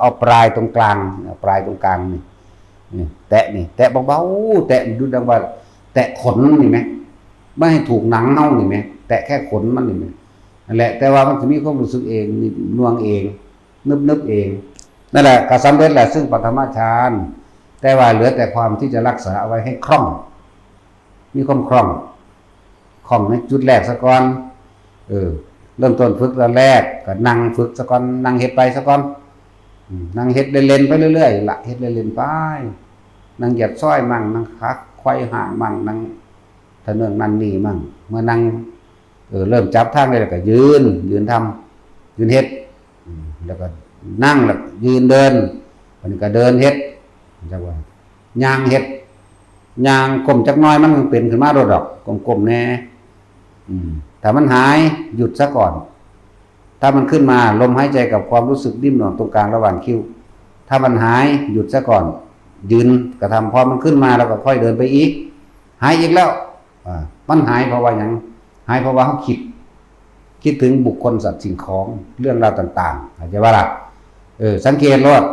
เอาปลายตรงกลางปลายตรงกลางนี่แตะเบาๆแตะดูดังว่าแตะขนนี่มั้ยไม่ให้ถูกหนังเฮานี่มั้ยแตะแค่ขนมันนี่มั้ยนั่นแหละแต่ว่ามันจะมีความรู้สึกเองนวงเองนึบเองนั่นแหละก็สำเร็จแหละซึ่งปฐมฌานแต่ว่าเหลือแต่ความที่จะรักษาเอาไว้ให้คล่องมีความคล่องในจุดแรกซะก่อนเริ่มต้นฝึกแรกก็นั่งฝึกซะก่อนนั่งเฮ็ดไปซะก่อนนั่งเฮ็ดเล่นๆไปเรื่อยๆละเฮ็ดเล่นๆไปนั่งเหยียดซ้อยมั่งนั่งขาไขว้ห่างมั่งนั่งทะเนืองนั่นนี่มั่งเมื่อนั่งเริ่มจับทางได้แล้วก็ยืนทำยืนเฮ็ดแล้วก็นั่งแล้วยืนเดินอันนี้ก็เดินเฮ็ดจังว่าย่างเฮ็ดย่างก้มจักหน่อยมันเป็นขึ้นมาโดดดอกก้มๆแน่ถ้ามันหายหยุดซะก่อนถ้ามันขึ้นมาลมหายใจกับความรู้สึกดิ้นหน่วงตรงกลางระหว่างคิ้วถ้ามันหายหยุดซะก่อนยืนกระทำพอมันขึ้นมาแล้วก็ค่อยเดินไปอีกหายอีกแล้วมันหายเพราะว่าหยังหายเพราะว่าเฮาคิด คิดถึงบุคคลสัตว์สิ่งของเรื่องราวต่างๆเข้าใจว่าล่ะสังเกตรอด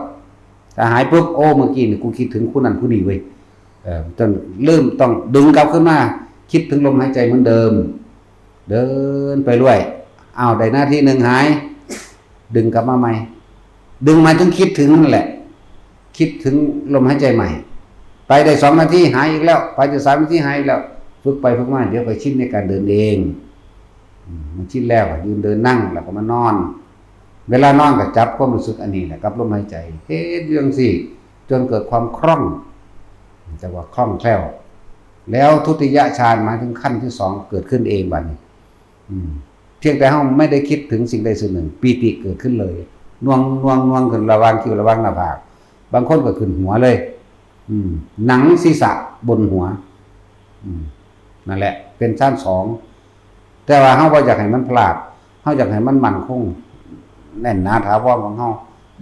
ถ้าหายปุ๊บโอ้เมื่อกี้นี่กูคิดถึงผู้นั้นผู้นี้เว้ยจนเริ่มต้องดึงกลับขึ้นมาคิดถึงลมหายใจเหมือนเดิมเดินไปเรื่อยอ้าวได้หน้าที่หนึ่งหายดึงกลับมาใหม่ดึงมาถึงคิดถึงนั่นแหละคิดถึงลมหายใจใหม่ไปได้2 นาทีหายอีกแล้วไปจะ3 นาทีหายอีกแล้วฝึกไปฝึกมาเดี๋ยวไปชินในการเดินเองมันชินแล้วยืนเดินนั่งแล้วก็มานอนเวลานอนก็จับความรู้สึกอันนี้แหละกับลมหายใจเฮ็ดเรื่องสิจนเกิดความคล่องจะว่าคล่องแคล่วแล้วทุติยฌานหมายถึงขั้นที่2เกิดขึ้นเองบัดนี้เพียงแต่เฮาไม่ได้คิดถึงสิ่งใดสิ่งหนึ่งปีติเกิดขึ้นเลยนวงขึ้นระหว่างคิ้วระหว่างหน้าผากบางคนก็ขึ้นหัวเลยหนังศีรษะบนหัวนั่นแหละเป็นชั้น2แต่ว่าเฮาบ่อยากให้มันพลาดเฮาอยากให้มันมั่นคงแน่นหนาถาวรของเฮา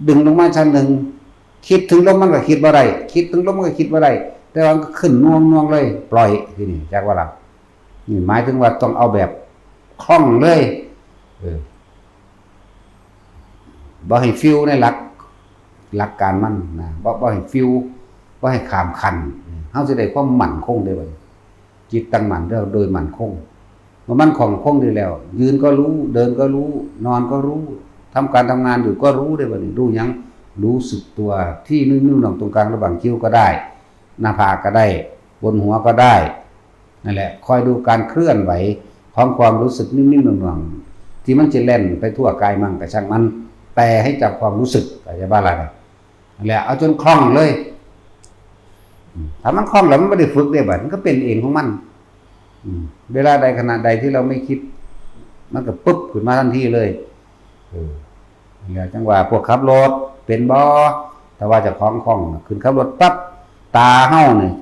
ดึงลงมาชั้น1คิดถึงลมมันก็คิดบ่ได้คิดถึงลมมันก็คิดบ่ได้แต่ว่ามันก็ขึ้นน่วงเลยปล่อยทีนี้จักว่าล่ะนี่หมายถึงว่าต้องเอาแบบคล่องเลยบ่ให้ฟิวในหลักการมันนะบ่ให้ฟิวบ่ให้ข้ามคันเฮาสิได้ความมั่นคงได้บัดจิตตั้งมั่นแล้วโดยมั่นคงเมื่อมันคงดีแล้วยืนก็รู้เดินก็รู้นอนก็รู้ทำการทำงานอยู่ก็รู้ได้บัดนี้รู้หยังรู้สึกตัวที่นิ่งๆตรงกลางระหว่างคิ้วก็ได้หน้าผากก็ได้บนหัวก็ได้นั่นแหละคอยดูการเคลื่อนไหวของความรู้สึกนิ่งๆหน่วงๆที่มันจะเล่นไปทั่วกายมั่งก็ช่างมันแต่ให้จับความรู้สึกเข้าใจบ่ล่ะนั่นแหละเอาจนคล่องเลยถ้ามันคล่องแล้วมันไม่ได้ฝึกได้บัดมันก็เป็นเองของมันเวลาใดขณะใดที่เราไม่คิดมันก็ปุ๊บขึ้นมาทันทีเลยเนี่ยจังหวะพวกขับรถเป็นบ่แต่ว่าจะคล่องขึ้นขับรถปั๊บตาเฮาเนี่ย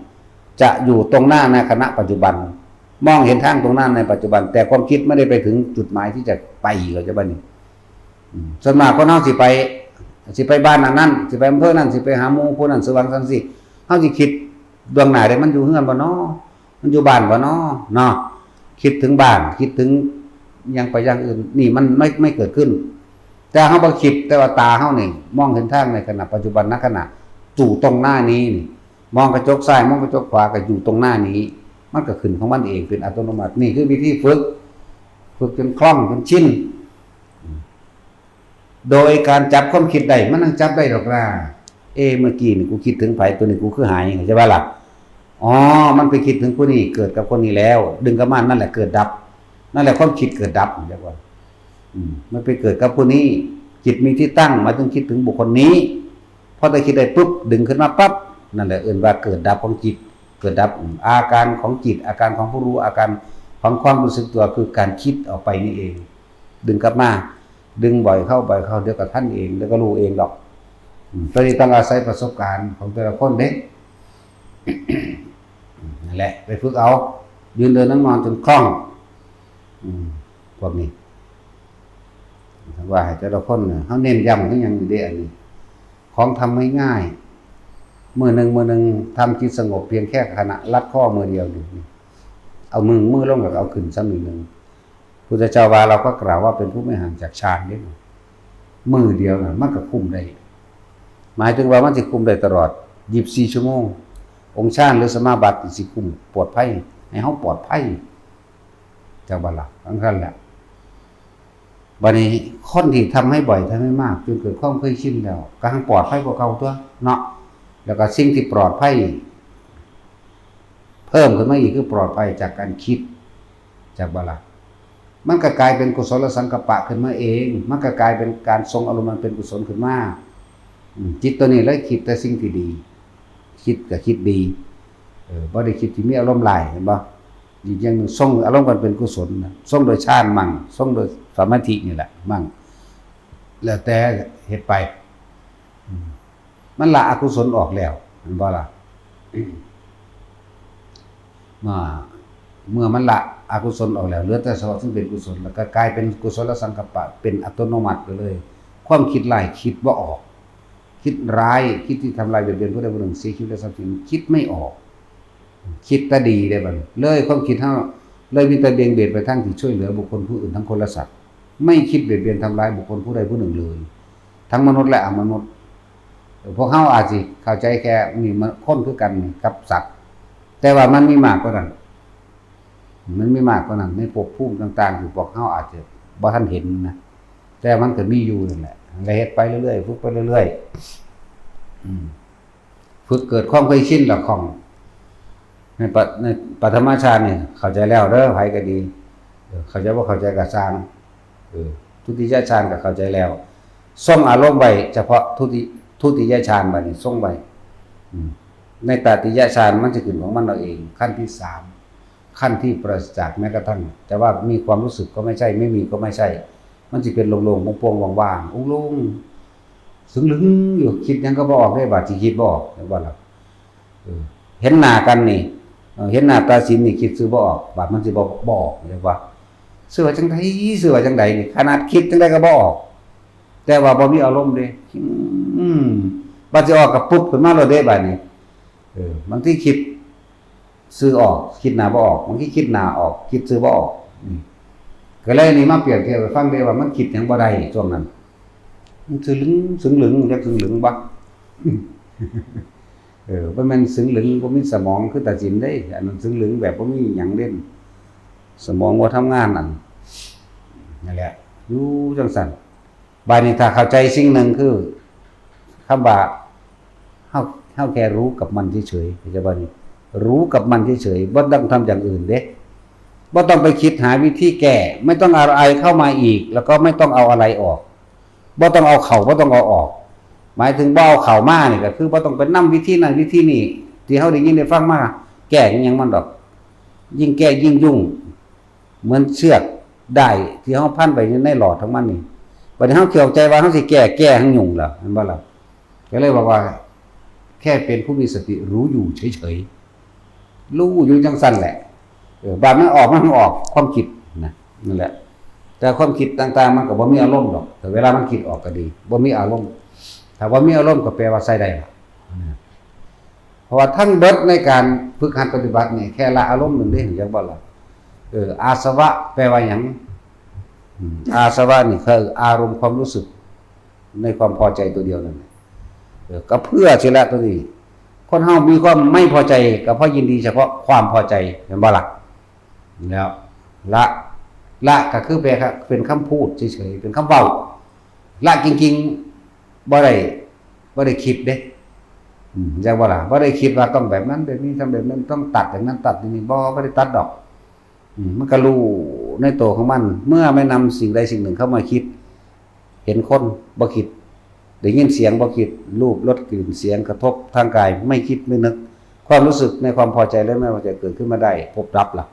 จะอยู่ตรงหน้าในขณะปัจจุบันมองเห็นทางตรงหน้าในปัจจุบันแต่ความคิดไม่ได้ไปถึงจุดหมายที่จะไปก็จะบัดนี้ส่วนมากคนเฮาสิไปบ้านนั้นสิไปอำเภอนั้นสิไปหาหมู่ผู้นั้นสว่างซั่นสิเฮาสิคิดดวงหน้าได้มันอยู่เฮือนบ่น้อมันอยู่บ้านบ่น้อเนาะคิดถึงบ้านคิดถึงยังไปอย่างอื่นนี่มันไม่เกิดขึ้นแต่เฮาบ่คิดแต่ว่าตาเฮานี่มองเห็นทางในขณะปัจจุบันณขณะจู่ตรงหน้านี้นี่มองกระจกซ้ายมองกระจกขวาก็อยู่ตรงหน้านี้มันก็ขึ้นของมันเองเป็นอัตโนมัตินี่คือวิธีฝึกจนคล่องจนชินโดยการจับความคิดได้มันนั่งจับได้ดอกล่ะเมื่อกี้นี่กูคิดถึงไผตัวนี้กูคือหายใช่ป่ะล่ะอ๋อมันไปคิดถึงผู้นี้เกิดกับคนนี้แล้วดึงกับมันนั่นแหละเกิดดับนั่นแหละความคิดเกิดดับเรียกว่ามันไปเกิดกับผู้นี้จิตมีที่ตั้งมาต้องคิดถึงบุคคลนี้พอได้คิดได้ปุ๊บดึงขึ้นมาปั๊บนั่นแหละว่าเกิดดับของจิตเกิดดับอาการของจิตอาการของผู้รู้อาการของความรู้สึกตัวคือการคิดออกไปนี่เองดึงกลับมาดึงบ่อยเข้าเดี๋ยวกับท่านเองแล้วก็รู้เองหรอกตอนนี้ต้องอาศัยประสบการณ์ของแต่ละคนเด้นั่นแหละไปฝึกเอายืนเดินนั่งนอนจนคล่องพวกนี้ว่าให้แต่ละคนเนี่ยเขาเน้นย้ำก็ยังเดียนี่ของทำง่ายๆมือหนึ่งทำจิตสงบเพียงแค่ขณะลัดข้อมือเดียวดูเอามือลงกับเอาขึ้นสักหนึ่งพุทธเจ้าว่าเราก็กล่าวว่าเป็นผู้ไม่ห่างจากฌานนี่มือเดียวนะมันก็คุมได้หมายถึงว่ามันจะคุมได้ตลอด24 ชั่วโมงองค์ฌานหรือสมาบัติสิคุมปลอดภัยให้เฮาปลอดภัยจากบัดละทั้งนั้นแหละบัดนี้คนที่ทำให้บ่อยทำให้มากจนเกิดความเคยชินแล้วก็หังปลอดภัยกว่าเก่าตัวเนาะแล้วก็สิ่งที่ปลอดภัยเพิ่มขึ้นมาอีกคือปลอดภัยจากการคิดจากบัดละมันก็กลายเป็นกุศลสังกัปปะขึ้นมาเองมันก็กลายเป็นการทรงอารมณ์มันเป็นกุศลขึ้นมาจิตตัวนี้เลยคิดแต่สิ่งที่ดีคิดก็คิดดีบ่ได้คิดที่มีอารมณ์หลายเห็นบ่อีกอย่างนึงทรงอารมณ์มันเป็นกุศลนะทรงโดยฌานมั่งทรงโดยสมาธินี่แหละมั่งแล้วแต่เฮ็ดไปมันละอกุศลออกแล้วเห็นบ่ล่ะเมื่อมันละอกุศลออกแล้วเหลือแต่สภาวะซึ่งเป็นกุศลแล้วก็กลายเป็นกุศลสังกัปปะเป็นอัตโนมัติไปเลยความคิดร้ายคิดบ่ออกคิดร้ายคิดที่ทำลายเบียดเบียนผู้ใดผู้หนึ่งเสียชีวิตและทรัพย์สินคิดไม่ออกคิดแต่ดีได้บัดเลยความคิดเฮาเลยมีแต่เบี่ยงเบนไปทางที่ช่วยเหลือบุคคลผู้อื่นทั้งคนและสัตว์ ไม่คิดเบียดเบียนทำร้ายบุคคลผู้ใดผู้หนึ่งเลยทั้งมนุษย์และอมนุษย์พวกเขาอาจสิเข้าใจแค่มีคนคือกันกับสัตว์แต่ว่ามันมีมากกว่านั้นในภพภูมิต่างๆที่พวกเขาอาจจะบ่ทันเห็นนะแต่มันก็มีอยู่นั่นแหละแล้วเฮ็ดไปเรื่อยๆฝึกไปเรื่อยๆฝึกเกิดความเคยชินแล้วของในปฐมฌานนี่เข้าใจแล้วเด้อไผก็ดีเข้าใจบ่เข้าใจก็สร้างทุติยฌานก็เข้าใจแล้วทรงอารมณ์ไว้เฉพาะทุติยฌานบัดนี้ทรงไว้ในตติยฌานมันจะขึ้นของมันเองขั้นที่3ขั้นที่ปราศจากแม้กระทั่งแต่ว่ามีความรู้สึกก็ไม่ใช่ไม่มีก็ไม่ใช่มันจะเป็นโล่งๆโปร่งๆว่างๆโล่งๆสึงลึงอยู่คิดยังก็บ่ออกได้บาดสิคิดบ่ออกแต่ว่าล่ะเห็นหน้ากันนี่เห็นหน้าตาสินนี่คิดซื้อบ่ออกบาดมันสิบ่ออกเรียกว่าซื้อว่าจังไดนี่ขนาดคิดจังไดก็บ่ออกแต่ว่าบ่มีอารมณ์เด้บัดสิออกก็ปุ๊บขึ้นมาแล้วเด้บัดนี้บางทีคิดซื้อออกคิดหน้าบ่ออกบางทีคิดหน้าออกคิดซื้อบ่ออกก็เลยนี่มาเปรียบเทียบให้ฟังได้ว่ามันคิดหยังบ่ได้ช่วงนั้นมันสึงหลึงเรียกสึงหลึงบ่บ่แม่นสึงหลึงบ่มีสมองคือตัดสินได้อันนั้นสึงหลึงแบบบ่มีหยังเด่นสมองบ่ทำงานนั่นแหละอยู่จังซั่นบาดนี้ถ้าเข้าใจสิ่งหนึ่งคือคำว่าเฮาแค่รู้กับมันเฉยๆเข้าใจบ่นี่รู้กับมันเฉยๆบ่ต้องทำอย่างอื่นเด้บ่ต้องไปคิดหาวิธีแก้ไม่ต้องเอาอะไรเข้ามาอีกแล้วก็ไม่ต้องเอาอะไรออกบ่ต้องเอาเข้าบ่ต้องเอาออกหมายถึงบ่เอาเข้ามานี่ก็คือบ่ต้องไปนำวิธีนั้นวิธีนี้ที่เฮาได้ยินได้ฟังมาแก้หยังมันดอกยิ่งแก้ยิ่งยุ่งเหมือนเชือกได้ที่เฮาพันไปในหลอดของมันนี่บัดนี้เฮาเข้าใจว่าเฮาสิแก้ทั้งยุ่งล่ะเห็นบ่ล่ะก็เลยบอกว่าแค่เป็นผู้มีสติรู้อยู่เฉยๆรู้อยู่จังซั่นแหละบาดมันออกความคิดนะนั่นแหละแต่ความคิดต่างๆมันก็บ่มีอารมณ์ดอกแต่เวลามันคิดออกก็ดีบ่มีอารมณ์ถ้าบ่มีอารมณ์ก็แปลว่าใช้ได้เพราะว่าทั้งเบิดในการฝึกหัดปฏิบัตินี่แค่ละอารมณ์นึงเด้จังบ่ล่ะอาสวะแปลว่าหยังอาสวะนี่คืออารมณ์ความรู้สึกในความพอใจตัวเดียวนั่นก็เพื่อสิละตัวนี้คนเฮามีความไม่พอใจก็เพราะยินดีเฉพาะความพอใจเห็นบ่ล่ะแล้วละก็คือแปลครับเป็นคำพูดเฉยๆเป็นคำเว้าละจริงๆบ่ได้คิดเด้จังบ่ล่ะบ่ได้คิดว่าต้องแบบนั้นแบบนี้ทำแบบนั้นต้องตัดอย่างนั้นตัดอย่างนี้บ่ได้ตัดดอกมันก็รู้ในตัวของมันเมื่อไม่นำสิ่งใดสิ่งหนึ่งเข้ามาคิดเห็นคนบ่คิดได้ยินเสียงบ่คิดรูปรสกลิ่นเสียงกระทบทางกายไม่คิดไม่นึกความรู้สึกในความพอใจและไม่พอใจเกิดขึ้นมาได้พบรับล่ะ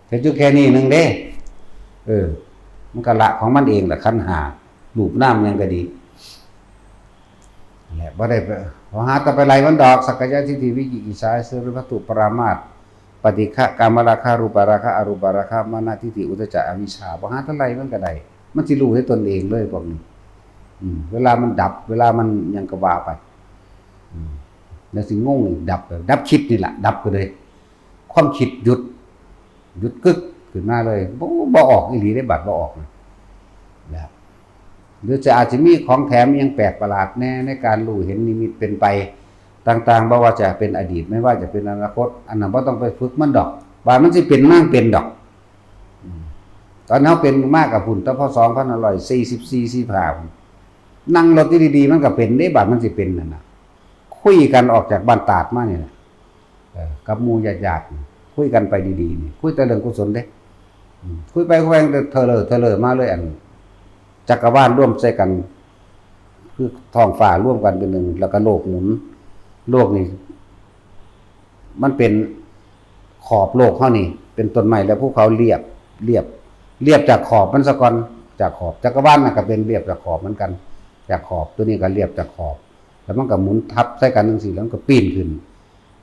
แค่นี้นึงเด้มันก็ละของมันเองล่ะขันธ์5รูปนามยังก็ดีแหละบ่ได้พอหาต่อไปไล่มันดอกสักกายทิฏฐิวิจิกิจฉาสรุวัตถุปรามาสปฏิฆะกามราคะรูปราคะอรูปราคะมานะทิฏฐิอุทธัจจะอวิชชาบ่หาเท่าไหร่มันก็ได้มันสิรู้ให้ตนเองเลยพวกนี้เวลามันดับเวลามันยังก็ว่าไปแล้วสิงงดับคิดนี่แหละดับไปเลยความคิดหยุดกึกขึ้นมาเลยบ่ออกอีหลีได้บัดบ่ออกแล้วหรืออาจจะมีของแถมยังแปลกประหลาดแน่ในการรู้เห็นนิมิตเป็นไปต่างๆบ่ว่าจะเป็นอดีตไม่ว่าจะเป็นอนาคตอันนั้นบ่ต้องไปฝึกมันดอกบาดมันสิเป็นมั่งเป็นดอกตอนเฮาเป็นมากกับพุ่นแต่พอ2544 45นั่งรถดีๆมันก็เป็นได้บาดมันสิเป็นนั่นน่ะคุยกันออกจากบ้านตาดมานี่แหละกับหมู่ญาติๆคุยกันไปดีๆนี่คุยแต่เรื่องกุศลเด้คุยไปคุยเทอเลอมาเลยอันจักรวาลร่วมใส่กันคือท้องฟ้าร่วมกันเป็นหนึ่งแล้วก็โลกหมุนโลกนี่มันเป็นขอบโลกเฮานี่เป็นต้นไม้แล้วภูเขาเรียบจากขอบมันซะก่อนจากขอบจักรวาลน่ะก็เป็นเรียบจากขอบเหมือนกันจากขอบตัวนี้ก็เรียบจากขอบแล้วมันก็หมุนทับใส่กันจังซี่แล้วมันก็ปีนขึ้น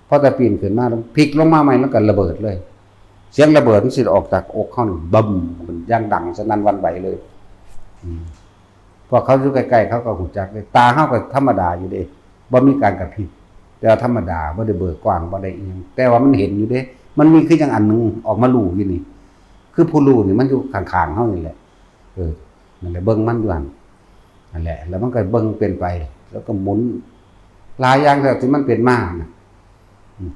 พอแต่ปีนขึ้นมาแล้วพลิกลงมาใหม่มันก็ระเบิดเลยเสียงระเบิดมันสิออกจากอกเฮานี่บึ้มมันอย่างดังสนั่นหวั่นไหวเลยพอเขาอยู่ใกล้ๆเขาก็หูจักเลยตาเฮาก็ธรรมดาอยู่เด้บ่มีการกระพริบแต่ธรรมดาบ่ได้เบิกกว้างบ่ได้อีหยังแต่ว่ามันเห็นอยู่เด้มันมีคือจังอันนึงออกมารู้อยู่นี่คือผู้รู้นี่มันอยู่ข้างๆเฮานี่แหละ นั่นแหละเบิ่งมันอยู่หั่นนั่นแหละแล้วมันก็เบิ่งเป็นไปแล้วก็หมุนหลายอย่างแบบที่มันเป็นมานะ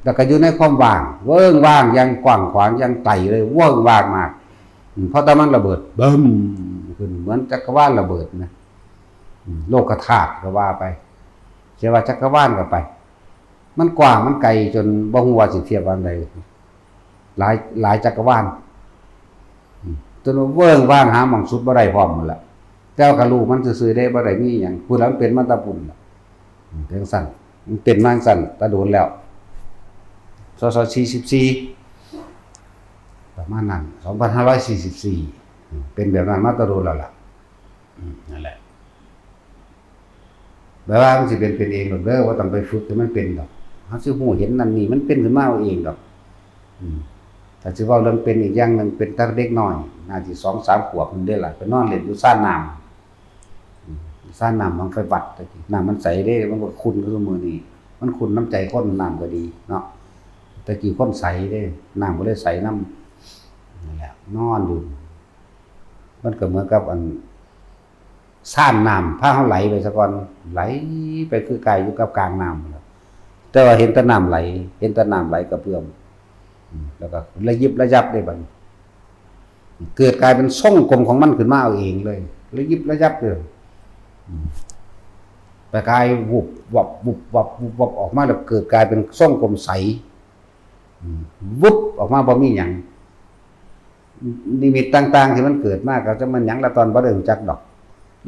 แล้วก็อยู่ในความว่างเวิ้งว่างยังกว้างขวางยังไกลเลยเวิ้งว่างมากเพราะตอนมันระเบิดบึ้มขึ้นเหมือนจักรวาลระเบิดนะโลกธาตุก็ว่าไปเชื่อว่าจักรวาลก็ไปมันกว้างมันไกลจนบ่ฮู้ว่าสิเทียบว่าใดหลายจักรวาลจนเวิ้งว่างหาหม่องสุดบ่ได้พร้อมหมดละแต่ว่าก็รู้มันซื่อๆได้บ่ได้มีหยังพูดแล้วมันเป็นมันตะปุ่นล่ะจังซั่นมันเป็นมาจังซั่นตะโดนแล้วศ44ประมาณนั้น2544เป็นแบบนั้นมาตะโดนแล้วล่ะนั่นแหละแบบว่ามันสิเป็นเองดอกเด้อว่าต้องไปฝึกให้มันเป็นดอกเฮาสิฮู้เห็นนั่นนี่มันเป็นขึ้นมาเอาเองดอกถ้าสิเว้าเรื่องเป็นอีกอย่างนึงเป็นตั้งเด็กน้อยน่าสิ 2-3 ขวบมันได้ล่ะไปนอนเล่นอยู่ซ่านน้ำซ่านน้ำมันไปวัดตะกี้น้ำมันใสเด้มันบ่ขุ่นคือมื้อนี้มันขุ่นน้ำใจคนน้ำก็ดีเนาะตะกี้คนใสเด้น้ำบ่ได้ใสน้ำนั่นแหละนอนอยู่มันก็เหมือนกับอันซ่านน้ำพาเฮาไหลไปซะก่อนไหลไปคือกายอยู่กับกลางน้ำแต่ว่าเห็นแต่น้ำไหลเห็นแต่น้ำไหลกระเพื่อมแล้วก็ระยิบระยับได้บัดเกิดกลายเป็นทรงกลมของมันขึ้นมาเอาเองเลยระยิบระยับเลยแต่กายวุบวับวุบวับวุบวับออกมาแล้วเกิดกลายเป็นทรงกลมใสวุบออกมาบ่มีหยังนิมิตต่างๆที่มันเกิดมาก็จะมันหยังละตอนบ่ได้รู้จักดอก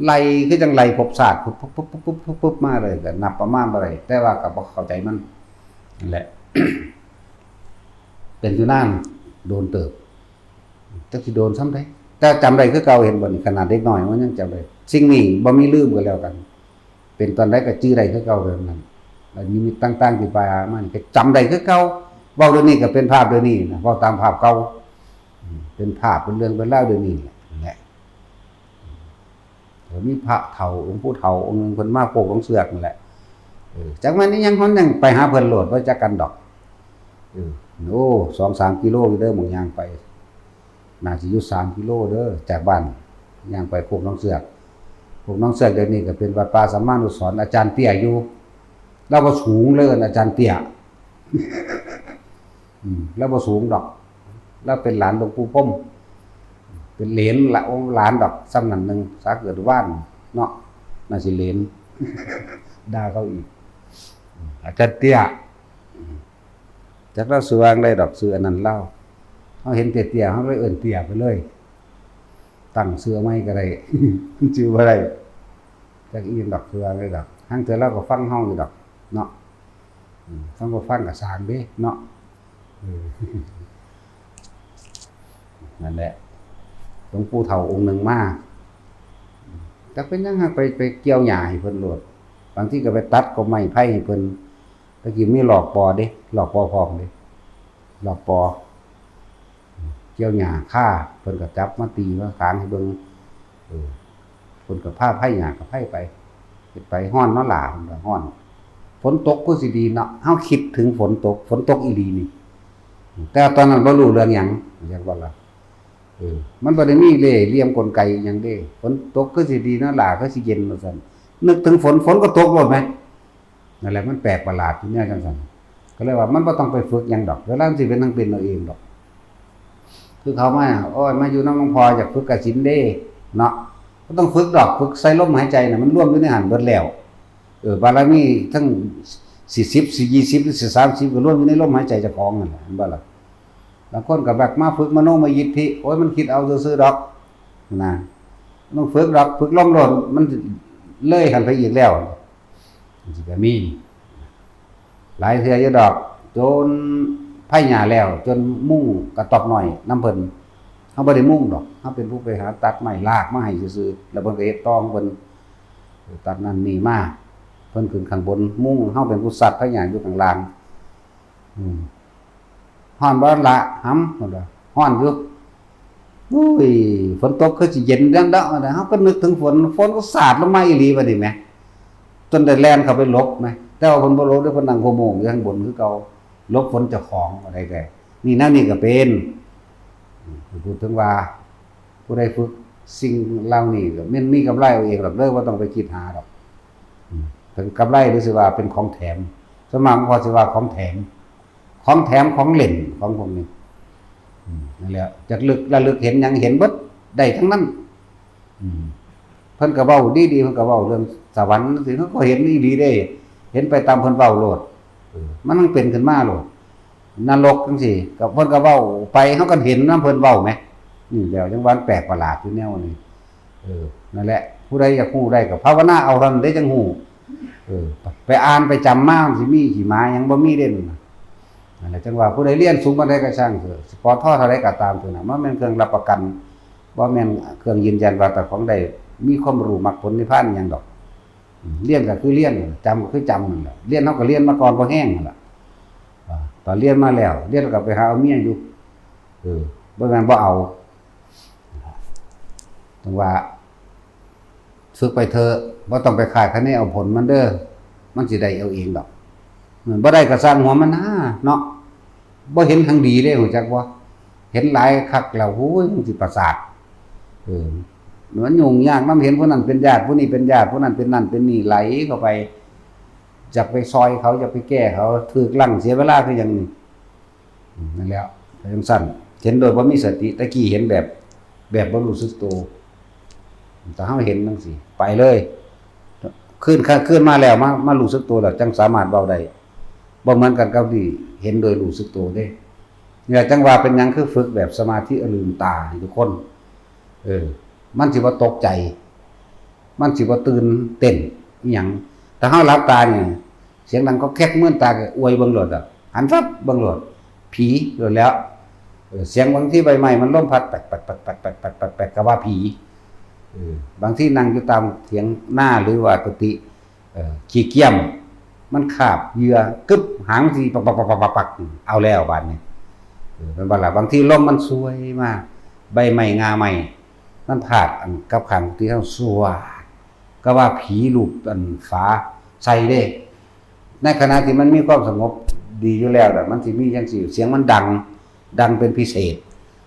ไล่คือจังไล่ภพชาติปุ๊บมาเลยก็นับประมาณบ่ได้แต่ว่าก็บ่เข้าใจมันนั่นแหละ เป็นอยู่นานโดนเติบจักสิโดนซ้ำได้แต่จำได้คือเก่าเห็นบ่นี่ขนาดเด็กน้อยมันยังจำได้สิ่งนี้บ่มีลืมกันแล้วกันเป็นตอนใดก็จื้อได้คือเก่าแบบนั้นแล้วนิมิตต่างๆที่ไปมันก็จำได้คือเก่าเว้าเดี๋ยวนี้ก็เป็นภาพเดี๋ยวนี้นะเว้าตามภาพเก่าเป็นภาพเป็นเรื่องเป็นราวเดี๋ยวนี้แหละมีพระเฒ่าองค์ผู้เฒ่าองค์นึงเพิ่นมาโปกลงเสือกนั่นแหละจักมันนี่ยังฮ้อนยังไปหาเพิ่นโลดบ่จักกันดอกโอ้ 2-3 กิโลอยู่เด้อหมู่ย่างไปน่าสิอยู่3 กิโลเด้อจากบ้านย่างไปโคกน้องเสือกโคกน้องเสือกเดี๋ยวนี้ก็เป็นวัดป่าสัมมานุสรณ์อาจารย์เตี้ยอยู่เราบ่สูงเลยอาจารย์เตี้ยเราบ่สูงดอกเราเป็นหลานหลวงปู่พรหมเป็นเหลนหลานดอกซ้ำนั่นนึงสาเกิดว่านเนาะน่าสิเหลนด่าเขาอีกอาจารย์เตี้ยจักเราซื้อวางได้ดอกซื้ออันนั้นเล่าเฮาเห็นเตี้ยๆเฮาเลยเอิ้นเตี้ยไปเลยตั้งเสื้อใหม่ก็ได้ ชื่อบ่ได้จักอีดอกซื้อวางได้ดอกหั่งเทื่อเราก็ฟังเฮาอยู่ดอกเนาะฟังบ่ฟังก็สร้างเด้เนาะนั่นแหละหลวงปู่เฒ่าองค์นึงมาจักเป็นยังไปเกี่ยวหญ้าให้เพิ่นโลดบางทีก็ไปตัดก็ไม้ไผ่ให้เพิ่นตะกี้มีหลอกปอเด้หลอกปอพร้อมเด้หลอกปอเกี่ยวหญ้าฆ่าเพิ่นก็จับมาตีมาขางให้เบิ่งเพิ่นก็พาไผ่หญ้าก็ไผ่ไปเฮ็ดไปฮ้อนเนาะหล่าเพิ่นก็ฮ้อนฝนตกคือสิดีเนาะเฮาคิดถึงฝนตกอีหลีนี่แต่ตอนนั้นบ่รู้เรื่องหยังจังว่าล่ะมันบ่ได้มีเล่ห์เหลี่ยมกลไกหยังเด้ฝนตกคือสิดีเนาะหล่าคือสิเย็นว่าซั่นนึกถึงฝนก็ตกโลดมั้ยนั่นแหละมันแปลกประหลาดอยู่เนี่ยจังซั่นก็เลยว่ามันบ่ต้องไปฝึกหยังดอกเวลามันสิเป็นทางเป็นเอาเองดอกคือเขามาโอ้ยมาอยู่นำหลวงพ่ออยากฝึกกฐินเด้เนาะบ่ต้องฝึกดอกฝึกใส่ลมหายใจน่ะมันรวมอยู่ในหันเบิดแล้วบารมีทั้ง40 20หรือ30ก็รวมอยู่ในลมหายใจเจ้าของนั่นแหละเห็นบ่ล่ะบางคนก็แบบมาฝึกมโนมยิทธิโอ้ยมันคิดเอาซื่อๆดอกนะต้องฝึกดอกฝึกลมโลดมันเลยกันไปอีกแล้วสิก็มีหลายเทื่ออยู่ดอกจนไผหญ้าแล้วจนมุ้งกระตอบหน่อยน้ำเพิ่นเฮาบ่ได้มุ้งดอกเฮาเป็นผู้ไปหาตัดไม้ลากมาให้ซื่อๆแล้วเพิ่นก็เฮ็ดตองเพิ่นตัดนั่นนี่มาเพิ่นขึ้นข้างบนมุ้งเฮาเป็นผู้สัตว์ไผหญ้าอยู่ข้างล่างฮ้อนบ่ละหำพุ่นว่าฮ้อนอยู่อุ้ยฝนตกคือสิเย็นดังดอกเฮาก็นึกถึงฝนก็สาดลงมาอีหลีบัดนี้แหมจนได้แล่นเข้าไปหลบแหมแต่ว่าเพิ่นบ่หลบเด้อเพิ่นนั่งโคโมงอยู่ข้างบนคือเก่าหลบฝนเจ้าของอะไรแกนี่แนวนี้ก็เป็นพูดถึงว่าผู้ใดฝึก สิ่งเหล่านี้ก็มันมีกำไรเอาเองหรอกเด้อบ่ต้องไปคิดหาดอกถึงกำไรหรือสิว่าเป็นของแถมสมองพอสิว่าของแถมของเล่นของพวกนี้นั่นแหละจักลึกระลึกเห็นหยังเห็นเบิดได้ทั้งนั้นเพิ่นก็เว้าดีๆเพิ่นก็เว้าเรื่องสวรรค์สิเขาก็เห็นอีหลีได้เห็นไปตามเพิ่นเว้าโลดมันต้องเป็นขึ้นมาโลดนรกจังซี่ก็เพิ่นก็เว้าไปเฮาก็เห็นนำเพิ่นเว้าแหมนี่แล้วจังว่าแปลกประหลาดอยู่แนวนี้นั่นแหละผู้ใดอยากฮู้ได้ก็ภาวนาเอาเท่านั้นได้จังฮู้ไปอ่านไปจำมาสิมีขี้หมาหยังบ่มีเด่นนั่นแหละจังว่าผู้ใดเรียนสูงปานใดก็ช่างเถอะปอทเท่าใดก็ตามเถอะนะมันเป็นเครื่องรับประกันบ่แม่นเครื่องยืนยันว่าแต่ของใดมีความรู้มรรคผลนิพพานหยังดอกเรียนก็คือเรียนจำก็คือจำนั่นแหละเรียนเฮาก็เรียนมาก่อนบ่แห้งนั่นล่ะตอนเรียนมาแล้วเรียนก็ไปหาเอาเมียอยู่บ่แม่นบ่เอาจังว่าฝึกไปเถอะบ่ต้องไปคาดคะเนเอาผลมันเด้อมันสิได้เอาเองดอกบ่ได้ก็สร้างหัวมันนะเนาะบ่เห็นทางดีเด้ฮู้จักบ่เห็นหลายคักแล้วโอ้ยมันสิประสาทมันยุ่งยากนำเห็นผู้นั้นเป็นญาติผู้นี้เป็นญาติผู้นั้นเป็นนั่นเป็นนี่ไหลเข้าไปจะไปซอยเขาจะไปแก้เขาถูกลั่งเสียเวลาคือหยังนี่นั่นแล้วจังซั่นเห็นโดยบ่มีสติตะกี้เห็นแบบบ่รู้สึกตัวแต่เฮาเห็นจังซี่ไปเลยขึ้นมาแล้วมารู้สึกตัวแล้วจังสามารถเว้าได้บ่เหมือนกันกับที่เห็นโดยรู้สึกตัวเด้เนี่ยจังว่าเป็นหยังคือฝึกแบบสมาธิลืมตาให้ทุกคนมันสิบ่ตกใจมันสิบ่ตื่นเต้นอีหยังถ้าเฮาหลับตาเนี่ยเสียงดังก็แคกมื่นตาก็อวยเบิ่งโลดอ่ะหันฟับเบิ่งโลดผีโลดแล้วเสียงบางที่ใบไม้มันล้มพัดแปดก็ว่าผีบางที่นั่งอยู่ตามเถียงหน้าหรือว่ากุฏิขี้เกียจมันคาบเหยื่อกึบหางสิปักเอาแล้วบาดนี้เป็นบ่ล่ะบางที่ลมมันสวยมากใบไม้งาไม้มันพาดอันกับขังที่เฮาสวาก็ว่าผีลูกอันฟ้าใส่เด้ในขณะที่มันมีความสงบดีอยู่แล้วแต่มันสิมีจังซี่เสียงมันดังเป็นพิเศษ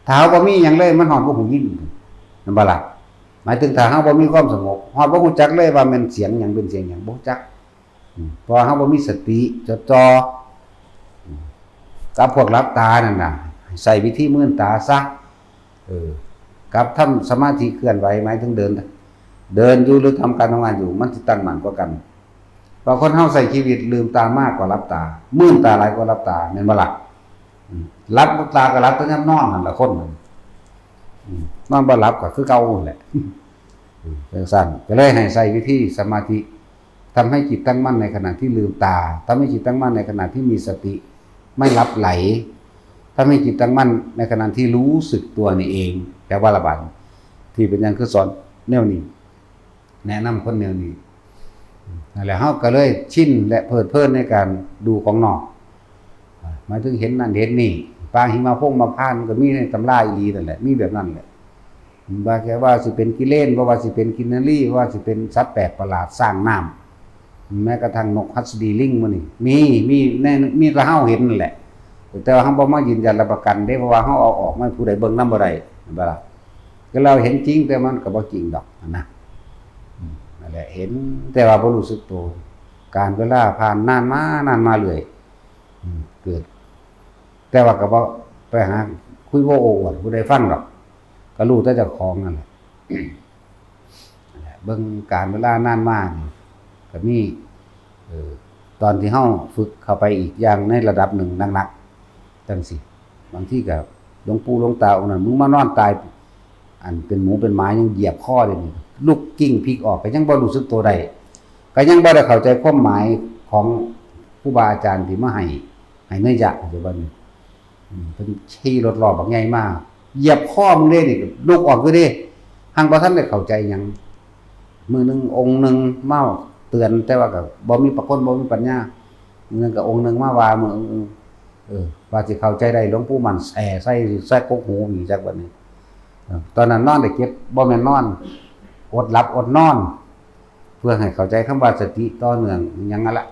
ถ้าเฮาบ่มีหยังเลยมันหอนบ่ฮู้ยินนั่นบ่ล่ะหมายถึงถ้าเฮาบ่มีความสงบฮอดบ่ฮู้จักเลยว่ามันเสียงหยังเป็นเสียงหยังบ่จักเพราะเฮาบ่มีสติจดจ่อกับพวกหลับตานั่นน่ะใส่วิธีมื่นตาซะกับทำสมาธิเคลื่อนไหวหมายถึงเดินอยู่หรือทำการทำงานอยู่มันสิตั้งมั่นกว่ากันเพราะคนเฮาใส่ชีวิตลืมตามากกว่าหลับตามื่นตาหลายกว่าหลับตาแม่นบ่ล่ะหลับตาก็หลับแต่ยามนอนนั่นล่ะคนนอนบ่หลับก็คือเก่านั่นแหละจังซั่นก็เลยให้ใส่วิธีสมาธิทำให้จิตตั้งมั่นในขณะที่ลืมตาทำให้จิตตั้งมั่นในขณะที่มีสติไม่หลับไหลทำให้จิตตั้งมั่นในขณะที่รู้สึกตัวนี่เองแปลว่าระบาดที่เป็นอย่างคือสอนแนวนี้แนะนำคนแนวนี้นั่นแหละเฮาก็เลยชินและเพลิดเพลินในการดูของนอกหมายถึงเห็นนั่นเห็นนี่ปางหิมะพงมาพานก็มีในตำราอีหลีนั่นแหละมีแบบนั้นแหละว่าแค่ว่าสิเป็นกิเลนว่าสิเป็นกินนารีว่าสิเป็นสัตว์แปลกประหลาดสร้างน้ำแม้กระทั่งนกฮัสดีลิงมื้อนี่มีก็เฮาเห็นนั่นแหละแต่ว่าเฮาบ่มายืนยันรับประกันเด้เพราะว่าเฮาเอาออกมาผู้ใดเบิ่งนำบ่ได้บ่ล่ะก็เราเห็นจริงแต่มันก็บ่จริงดอกนะนั่นแหละเห็นแต่ว่าบ่รู้สึกตัวการเวลาผ่านนานมาเรื่อยเกิดแต่ว่าก็บ่ไปหาคุยโว้โอ้อวดผู้ใดฟังดอกก็รู้แต่เจ้าของนั่นแหละเบิ่งการเวลานานมาก็มีตอนที่เฮาฝึกเข้าไปอีกอย่างในระดับหนึ่งหนักๆจังซี่บางทีก็หลวงปู่หลวงตาองค์นั้นมึงมานอนตายอันเป็นหมูเป็นหมายังเหยียบคอได้นี่ลุกกิ้งพลิกออกก็ยังบ่รู้สึกตัวได้ก็ยังบ่ได้เข้าใจความหมายของครูบาอาจารย์ที่มาให้นัยยะปัจจุบันนี้เพิ่นชี้รถรอบบักใหญ่มากเหยียบคอมึงเด้นี่ลุกออกอยู่เด้หังบ่ทันได้เข้าใจหยังมื้อนึงองค์นึงมาเตือนแต่ว่าก็บ่มีปกลบ่มีปัญญาเงินก็องค์นึงมาว่ามื้อว่าสิเข้าใจได้หลวงปู่มั่นใส่กกหูอีกจักบัดนี้ตอนนั้นนอนได้เก็บบ่แม่นนอนอดหลับอดนอนเพื่อให้เข้าใจคำว่าสติต่อเนื่องหยังนั่นล่ะ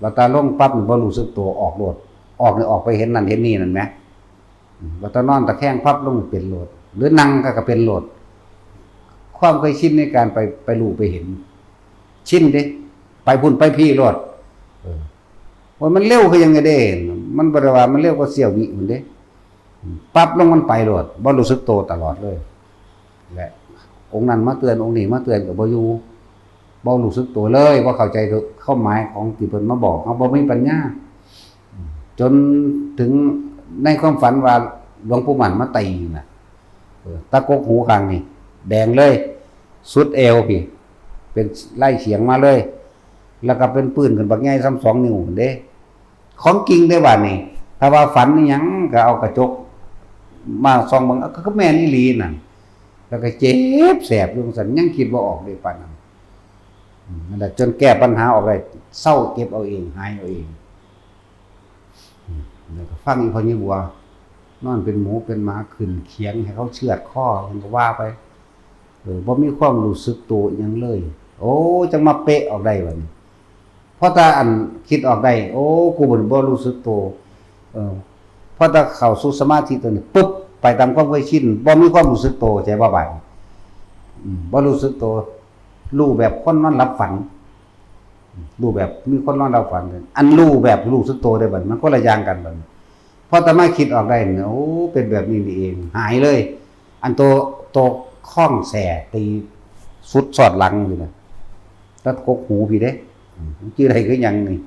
ว่าตาลงปั๊บบ่รู้สึกตัวออกโลดออกนี่ออกไปเห็นนั่นเห็นนี่นั่นแหมว่าตานอนตะแคงพับลงเป็นโลด หรือนั่งก็เป็นโหลดความเคยชินในการไปรู้ไปเห็นชินดิไปพุ่นไปพี่โลดว่ามันเร็วคือยังไงเด้มันบ่ได้ว่ามันเร็วกว่าเสี้ยววิมันเด้ปั๊บลงมันไปโลดบ่รู้สึกโตตลอดเลยและองค์นั้นมาเตือนองค์นี้มาเตือนก็บ่อยู่บ่รู้สึกตัวเลยบ่เข้าใจเข้าหมายของที่เพิ่นมาบอกเฮาบ่มีปัญญาจนถึงในความฝันว่าหลวงปู่หมันมาตีน่ะตะกกหูข้างนี่แดงเลยสุดเอวพี่เป็นไล่เฉียงมาเลยแล้วก็เป็นปืนขึ้นบักใหญ่ซ้ำ2 นิ้วเด้ของจริงได้บัดนี้ถ้าว่าฝันนี่หยังก็เอากระจกมาส่องเบิ่งก็แม่นอีหลีนั่นแล้วก็เจ็บแสบอยู่ซั่นยังคิดบ่ออกเลยปานนั้นนั่นแหละจนแก้ปัญหาออกได้เศร้าเก็บเอาเองหายเอาเองแล้วก็ฟังอีพ่อนี่บัวนอนเป็นหมูเป็นหมาขึ้นเขียงให้เขาเชือดคอมันก็ว่าไปบ่มีความรู้สึกตัวหยังเลยโอ้จังมาเป๊ะออกได้บัดนี้พอตาอันคิดออกได้โอ้กูบ่รู้สึกตัวพอตาเข้าสู่สมาธิตัวนี้ปุ๊บไปตามความเคยชินบ่มีความรู้สึกตัวใจบ่บายบ่รู้สึกตัวรู้แบบคนนอนหลับฝันรู้แบบมีคนนอนหลับฝันอันรู้แบบรู้สึกตัวได้บัดมันคนละอย่างกันบัดพอตามาคิดออกได้เนี่ยโอ้เป็นแบบนี้นี่เองหายเลยอันโตข้องแสตีสุดสอดหลังอยู่นะแล้วกกหูพี่เด้ชื่ออะไรคือยังนี่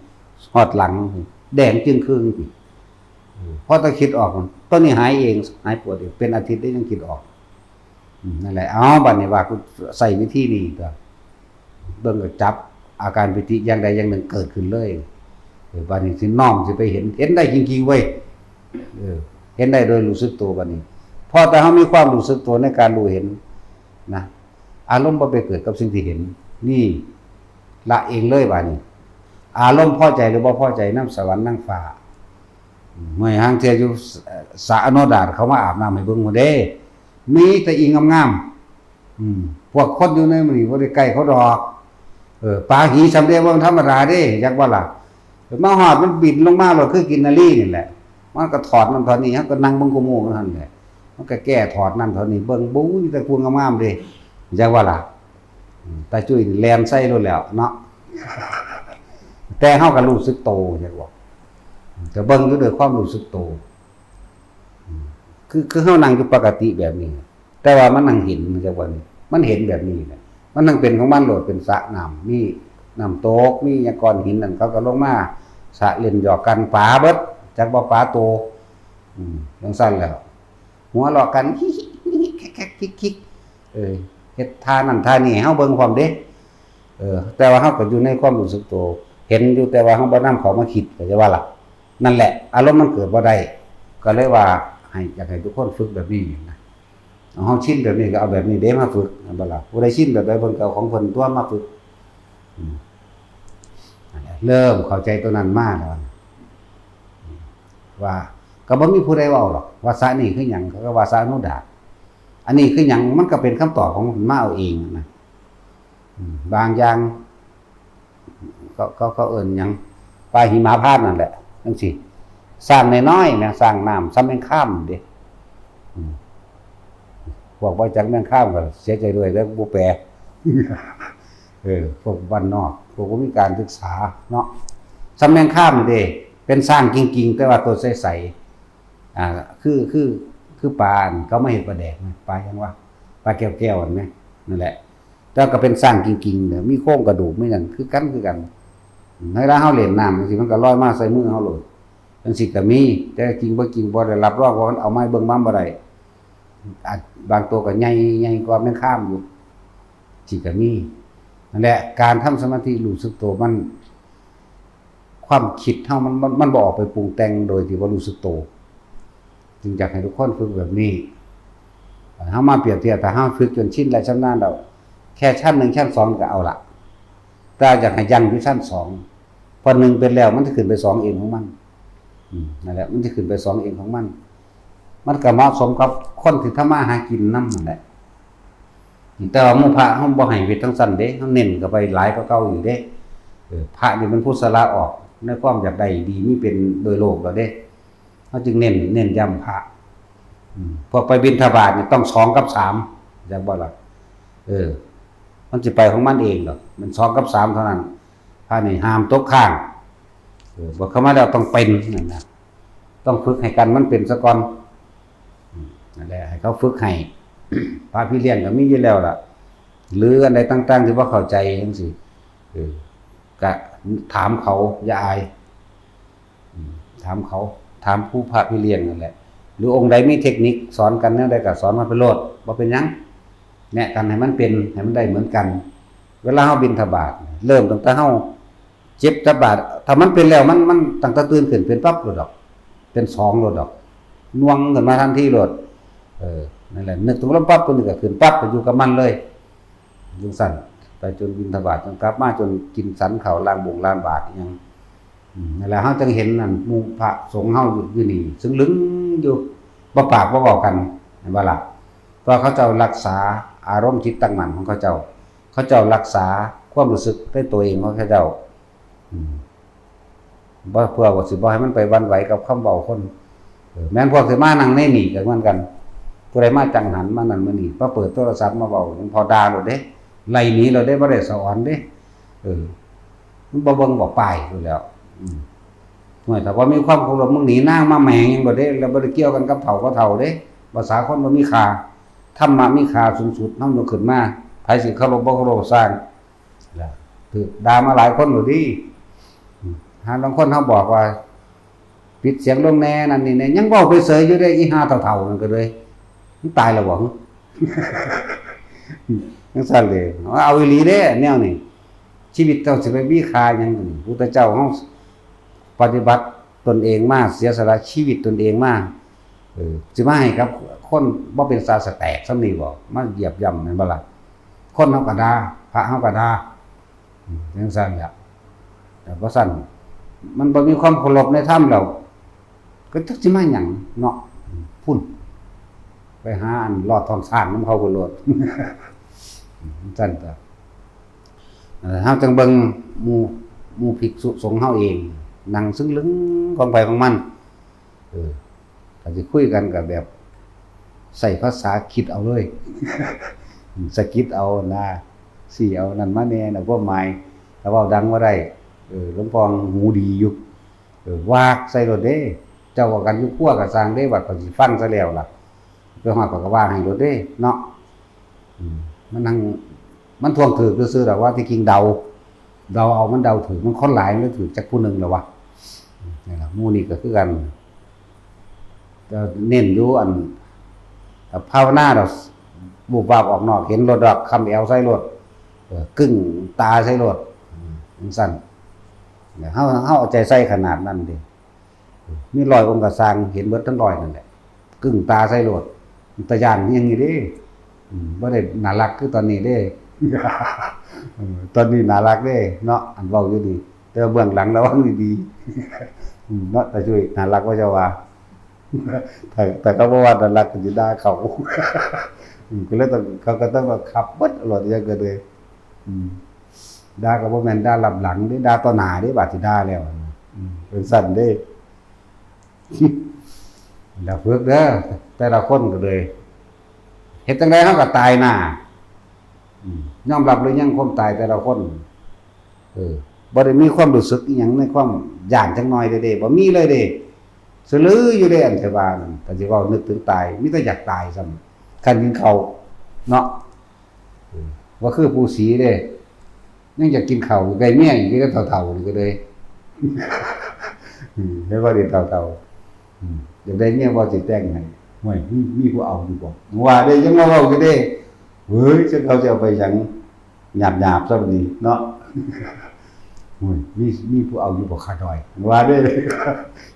สอดหลังแดงจึงครึ่งพี่พอตาคิดออกต้นนี้หายเองหายปวดเองเป็นอาทิตย์ได้ยังคิดออกนั่นแหละบัดนี้ว่ากูใส่วิธีนี้ก็เบิ่งก็จับอาการปิติอย่างใดอย่างหนึ่งเกิดขึ้นเลยบัดนี้สิน้อมสิไปเห็นได้จริงๆเว้ยเห็นได้โดยรู้สึกตัวบัดนี้พอแต่เฮามีความรู้สึกตัวในการรู้เห็นนะอารมณ์บ่ไปเกิดกับสิ่งที่เห็นนี่ละเองเลยบัดนี้อารมณ์พอใจหรือบ่พอใจน้ำสวรรค์น้ำฟ้าเมื่อห่างเทื่ออยู่สระอโนดาตเขามาอาบน้ำให้เบิ่งพุ่นเด้มีแต่อีงามๆพวกคนอยู่ในมื้อนี้บ่ได้ใกล้เขาดอกปลาหีสำเร็จว่าธรรมดาเด้จักว่าล่ะมาฮอดมันบินลงมาแล้วคือกินนารีนี่แหละมันก็ถอดนั่นถอดนี่ฮะก็นั่งเบิ่งกูโม่นั่นแหละมันก็แก้ถอดนั่นถอดนี่เบิ่งบู๊แต่พวงงามๆเด้จักว่าล่ะตาจุ้ยแลนใส่โลดแล้วเนาะแต่เฮาก็รู้สึกโตจักว่าจะเบิ่งอยู่ด้วยความรู้สึกโตคือเฮานั่งอยู่ปกติแบบนี้แต่ว่ามันนั่งเห็นจักว่านี่มันเห็นแบบนี้แหละมันนั่งเป็นของมันโลดเป็นสระน้ำมีน้ำตกมีหยังก้อนหินนั่นเขาก็ลงมาสระเล่นหยอกกันปลาเบิดจักบ่ปลาโตจังซั่นแล้วหัวเราะกันแคะคิกเฮ็ดท่านั่นท่านี่เฮาเบิ่งพร้อมเด้แต่ว่าเฮาก็อยู่ในความรู้สึกตัวเห็นอยู่แต่ว่าเฮาบ่นำเขามาคิดก็จะว่าล่ะนั่นแหละอารมณ์มันเกิดบ่ได้ก็เลยว่าอยากให้ทุกคนฝึกแบบนี้นะเฮาชินแบบนี้ก็เอาแบบนี้เด้มาฝึกนั่นบ่ล่ะผู้ใดชินแบบใดเพิ่นก็เอาของเพิ่นตัวมาฝึกเริ่มเข้าใจตัวนั้นมาแล้วว่าก็บ่มีผู้ใดเว้าหรอกว่าสระนี่คือหยังเขาก็ว่าสระอนุดาตอันนี้คือหยังมันก็เป็นคำตอบของมันมาเอาเองนะบางอย่างก็เอิ้นหยังปลาหิมพานต์นั่นแหละจังซี่สร้างน้อยๆแม่สร้างน้ำซ้ำแม่งข้ามเด้พวกบ่จักแม่งข้ามก็เสียใจด้วยแล้วบ่แปลพวกบ้านนอกพวกบ่มีการศึกษาเนาะซ้ำแม่งข้ามเด้เป็นสร้างจริงๆแต่ว่าตัวใสๆคือปลาเขามาเฮ็ดปลาแดกนะปลาหยังวะปลาแก้วๆนั่นแหมนั่นแหละแต่ก็เป็นสร้างจริงๆเนี่ยมีโครงกระดูกมีหยังคือกันเวลาเฮาเล่นน้ำจังซี่มันก็ลอยมาใส่มือเฮาโลดจังซี่ก็มีแต่จริงบ่จริงบ่ได้รับรองว่ามันเอาไม้เบิ่งมาบ่ได้บางตัวก็ใหญ่กว่าแม่งข้ามอยู่สิก็มีนั่นแหละการทำสมาธิรู้สึกตัวมันความคิดเฮามันบ่ออกไปปรุงแต่งโดยที่บ่รู้สึกตัวจึงอยากให้ทุกคนฝึกแบบนี้เฮามาเปรียบเทียบถ้าเฮาฝึกจนชินและชำนาญแล้วแค่ชั้น1ชั้น2ก็เอาละแต่อยากให้ยังอยู่ชั้น2พอ1เป็นแล้วมันจะขึ้นไป2เองของมันนั่นแหละมันจะขึ้นไป2เองของมันก็เหมาะสมกับคนที่ทำมาหากินนำนั่นแหละแต่ว่าหมู่พระเฮาบ่ให้เวททั้งสั้นเด้เฮาเน้นก็ไปหลายกว่าเก่าอยู่เด้พระนี่มันผู้สละออกในความอยากได้ดีมีเป็นโดยโลกแล้วเด้เฮาจึงเน้นย้ำพระ พวกไปบิณฑบาตนี่ต้อง2 กับ 3จักบ่ล่ะมันสิไปของมันเองดอกมัน2 กับ 3เท่านั้นพระนี่ห้ามตกข้างบ่เข้ามาแล้วต้องเป็นนั่นน่ะต้องฝึกให้กันมันเป็นซะก่อนนั่นแหละให้เขาฝึกให้ พระพี่เลี้ยงก็มีอยู่แล้วล่ะหรืออันใดต่างๆที่บ่เข้าใจจังซี่ก็ถามเขาอย่าอายถามเขาถามผู้พระพี่เลี้ยงนั่นแหละหรือองค์ใดมีเทคนิคสอนกันแนวใดก็สอนมาไปโลดบ่เป็นหยังแนะกันให้มันเป็นให้มันได้เหมือนกันเวลาเฮาบิณฑบาตเริ่มตั้งแต่เฮาเจ็บจะบาดถ้ามันเป็นแล้วมันตั้งแต่ตื่นขึ้นเป็นปั๊บโลดดอกเป็น2โลดดอกน่วงขึ้นมาทันทีโลดนั่นแหละนึกถึงลมปั๊บตัวนี้ก็ขึ้นปั๊บไปอยู่กับมันเลยจังซั่นไปจนบิณฑบาตจนกลับมาจนกินสันข้าวล้างบงล้างบาตรอีหยังนั่นแหละเฮาจึงเห็นนั่นหมู่พระสงฆ์เฮาอยู่นี่ซึ่งลึงอยู่บ่ปากบ่เว้ากันเห็นบ่ล่ะเพราะเขาเจ้ารักษาอารมณ์จิตตั้งมั่นของเขาเจ้ารักษาความรู้สึกในตัวเองของเขาเจ้าบ่เพื่อว่าสิบ่ให้มันไปหวั่นไหวกับคำเว้าคนแม่นพวกสิมานั่งในนี่ก็เหมือนกันผู้ใดมาจังหันมานั่นมานี่พอเปิดโทรศัพท์มาเว้าพอด่าโลดเด้ไล่หนีเราได้บ่ได้สอนเด้มันบ่เบิ่งบ่ป้ายอยู่แล้วห่วยถ้าว่ามีความเคารพมึงหนีนางมาแหมงยังบ่ได้แล้วบ่ได้เกี่ยวกันกับเฒ่าก็เฒ่าเด้ภาษาคนบ่มีค่าธรรมะมีค่าสูงสุดนำยกขึ้นมาไผสิเคารพบ่เคารพสร้างถูกด่ามาหลายคนอยู่ดิหาบางคนเฮาบอกว่าปิดเสียงลงแน่นั่นนี่ยังเว้าไปเสยอยู่ได้อีห่าเฒ่าๆนั่นก็เลยมันตายแล้วบ่จังซั่นเลยเอาอีหลีเด้แนวนี้ชีวิตเจ้าสิไปมีค่าหยังนี่พุทธเจ้าเฮาปฏิบัติตนเองมาเสียสละชีวิตตนเองมาสิมาให้กับคนบ่เป็นศาสแตกซ้ำนี่บ่มาเหยียบย่ำแม่นบ่ล่ะคนเฮาก็ด่าพระเฮาก็ด่าจังซั่นแหละแต่บ่ซั่นมันบ่มีความเคารพในธรรมแล้วก็จักสิมาหยังเนาะพุ่นไปหาอันลอดท้องช้างนำเขาพุ่นโลดซั่นก็เฮาจังเบิ่งหมู่ภิกษุสงฆ์เฮาเองนั่งซึ้งลึงของไปของมันถ้าสิคุยกันก็แบบใส่ภาษาคิดเอาเลยสะกิดเอานะสิเอานั่นมาแน่น่ะบ่หมายถ้าเว้าดังบ่ได้หลวงพ่อหูดีอยู่วากใส่รถเด้เจ้าว่ากันอยู่ครัวก็สร้างเด้บัดก็สิฟังซะแล้วล่ะไปฮอดก็ว่าให้รถเด้เนาะมันนั่งมันทวงถือซื่อๆดอกว่าที่จริงเดาเอามันเดาถือมันคนหลายมันถือจักผู้นึงแล้ววะนี่ล่ะหมู่นี้ก็คือกันจะเน้นอยู่อันภาวนาดอกบุบวาบออกนอกเห็นรถดอกคำแอวใส่รถกึ้งตาใส่รถจังซั่นเฮาเอาใจใส่ขนาดนั้นดิมี100องค์ก็สร้างเห็นเบิดทั้ง100นั่นแหละกึ้งตาใส่รถตะย่านอย่างนี้เด้บ่ได้น่ารักคือตอนนี้เด้ตอนนี้น่ารักเด้เนาะอันเว้าอยู่ดีแต่เบื้องหลังระวังดีๆเนาะแต่ช่วยน่ารักว่าจะว่าแต่เขาบ่ว่าน่ารักก็สิด่าเขาก็เลยต้องเขาก็ต้องขับเบิดรถอย่างเกิดเลยด่าก็บ่แม่นด่ารับหลังเด้ด่าต่อหน้าเด้บาดสิด่าแล้วเป็นสั่นเด้แล้วฝึกเด้อแต่ละคนก็เลยเฮ็ดจังได๋เฮาก็ตายหน้ายอมรับหรือยังความตายแต่ละคนบ่ได้มีความรู้สึกอีหยังในความย้านจังน้อยเด้บ่มีเลยเด้สลืออยู่เด้อันเทว่านั่นก็สิเว้านึกถึงตายมีแต่อยากตายซ้ำคันกินข้าวเนาะว่าคือปู่ศรีเด้ยังอยากกินข้าวได้เมียอีกก็เฒ่าๆนี่ก็เลยแล้วว่าได้เฒ่าๆอยากได้เมียบ่สิแต่งให้โอ้ยมีผู้เอาอยู่บ่ว่าได้ยังมาเว้าอยู่เด้เฮ้ยจังเขาจะเอาไปหยังหยาบๆซะบัดนี้เนาะโอ้ยมีผู้เอาอยู่บ่ค่าดอยว่าได้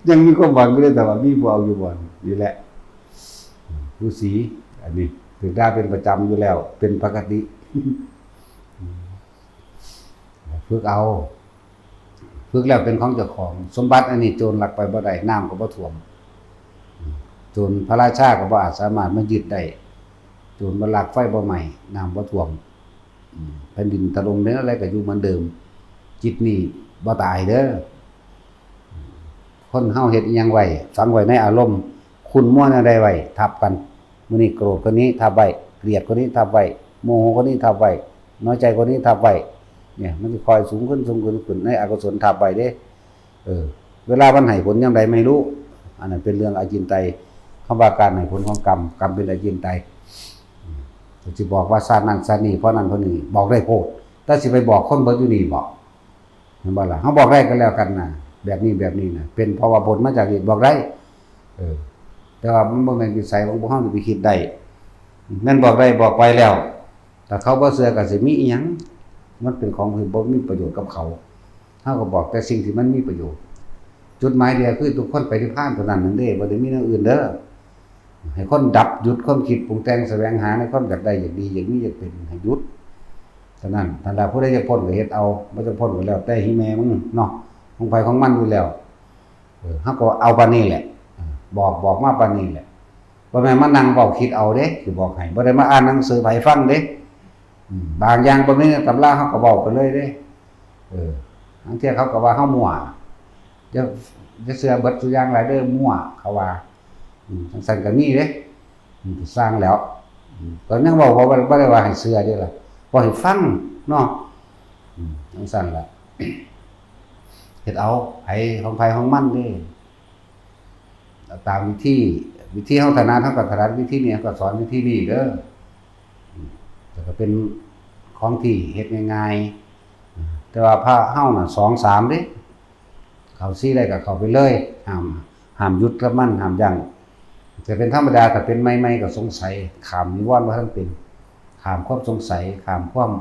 ยังมีความหวังอยู่แต่ว่ามีผู้เอาอยู่บ่นี่แหละผู้ศรีอันนี้ถึงได้เป็นประจำอยู่แล้วเป็นปกติฝึกเอาฝึกแล้วเป็นของเจ้าของสมบัติอันนี้โจรลักไปบ่ได้น้ำก็บ่ท่วมโจรพระราชาก็บ่อาจสามารถมายึดได้โจรบ่ลักไฟบ่ไหม้น้ำบ่ท่วมแผ่นดินถล่มอะไรก็อยู่เหมือนเดิมจิตนี่บ่ตายเด้อคนเฮาเฮ็ดอีหยังไว้ฝังไว้ในอารมณ์ คุณมั่วอะไรไว้ทับกันมื้อนี้โกรธคนนี้ทับไว้เกลียดคนนี้ทับไว้โมโหคนนี้ทับไว้น้อยใจคนนี้ทับไว้เนี่ยมันจะคอยสูงขึ้นในอกุศลทับไว้เด้เวลามันให้ผลยามใดไม่รู้อันนั้นเป็นเรื่องอจินไตยคำว่าการให้ผลของกรรมเป็นอจินไตยสิบอกว่าชาตินั้นชาตินี้เพราะนั้นเพราะนี้บอกได้โพดถ้าสิไปบอกคนเบิดอยู่นี่บอกเห็นบ่ล่ะเฮาบอกได้ก็แล้วกันนะแบบนี้นะเป็นเพราะว่าผลมาจากนี่บอกได้แต่ว่ามันบ่แม่นวิสัยของพวกเฮาที่ไปคิดได้นั่นบอกได้บอกไปแล้วถ้าเขาบ่เชื่อก็สิมีอีหยังมันเป็นของที่บ่มีประโยชน์กับเขาเฮาก็บอกแต่สิ่งที่มันมีประโยชน์จุดหมายเดียวคือทุกคนไปนิพพานเท่านั้นนั่นเด้บ่ได้มีอย่างอื่นเด้อให้คนดับหยุดความคิดปรุงแต่งแสวงหาในความอยากได้อยากดีอยากมีอยากเป็นให้หยุดเท่านั้นถ้าผู้ใดจะพ้นก็เฮ็ดเอาบ่จะพ้นก็แล้วแต่ฮิแม่มึงเนาะของไผของมันอยู่แล้วเฮาก็เอาปานนี้แหละบอกมาปานนี้แหละบ่แม่นมานั่งเว้าคิดเอาเด้สิบอกให้บ่ได้มาอ่านหนังสือไผฟังเด้บางอย่างบ่มีในตำราเฮาก็เว้าไปเลยเด้บางเที่ยเขาก็ว่าเฮามั่วจะเชื่อเบิดทุกอย่างหลายเด้อมั่วเขาว่าจังซั่นก็มีเด้สร้างแล้วก็ยังเว้าบ่ได้ว่าให้เชื่อเด้ล่ะบ่ให้ฟังเนาะจังซั่นล่ะเฮ็ดเอาไผของไผของมันเด้ตามวิธีเฮาถนัดเฮาก็ถนัดวิธีนี้ก็สอนวิธีนี้เด้อแต่ก็เป็นของที่เฮ็ดง่ายๆแต่ว่าพระเฮาน่ะ2 3เด้เข้าซี่ได้ก็เข้าไปเลยห้ามหยุดกับมันห้ามยั้งจะเป็นธรรมดาถ้าเป็นใหม่ๆก็สงสัยข้ามนิวรณ์บ่ทันเป็นข้ามความสงสัยข้ามความ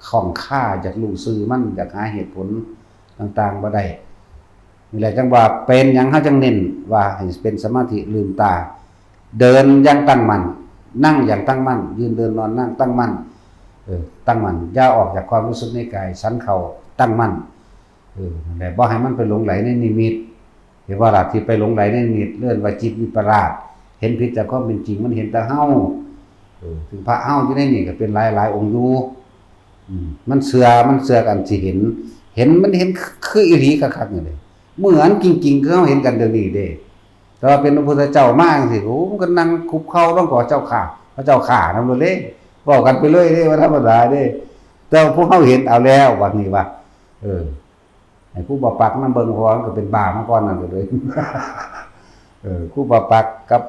ข้องค่าจากรู้ซื่อมันจากหาเหตุผลต่างๆบ่ได้นี่แหละจังว่าเป็นหยังเฮาจังเน้นว่าให้เป็นสมาธิลืมตาเดินอย่างตั้งมั่นนั่งอย่างตั้งมั่นยืนเดินนอนนั่งตั้งมั่นตั้งมั่นอย่าออกจากความรู้สึกในกายสันเข้าตั้งมั่นนั่นแหละบ่ให้มันไปหลงไหลในนิมิตเห็นว่าล่ะที่ไปหลงไหลในนิมิตเลื่อนว่าจิตวิปลาสเห็นผิดจากความเป็นจริงมันเห็นแต่เฮาถึงพระเฮาอยู่ในนี่ก็เป็นหลายองค์อยู่มันเสือกันสิเห็นมันเห็นคืออีหลีคักๆนี่เด้เหมือนจริงๆคือเฮาเห็นกันเดี๋ยวนี้เด้แต่ว่าเป็นพระพุทธเจ้ามาจังซี่โอ้มันก็นั่งคุกเข่าร้องขอเจ้าข้าพระเจ้าข้านำเลยเว้ากันไปเลยเด้ว่าธรรมดาเด้แต่พวกเฮาเห็นเอาแล้วบัดนี้ว่าให้ผู้บ่ปักนำเบิ่งพอก็เป็นบาปมาก่อนนั่นเลยผู้บ่ปักกับ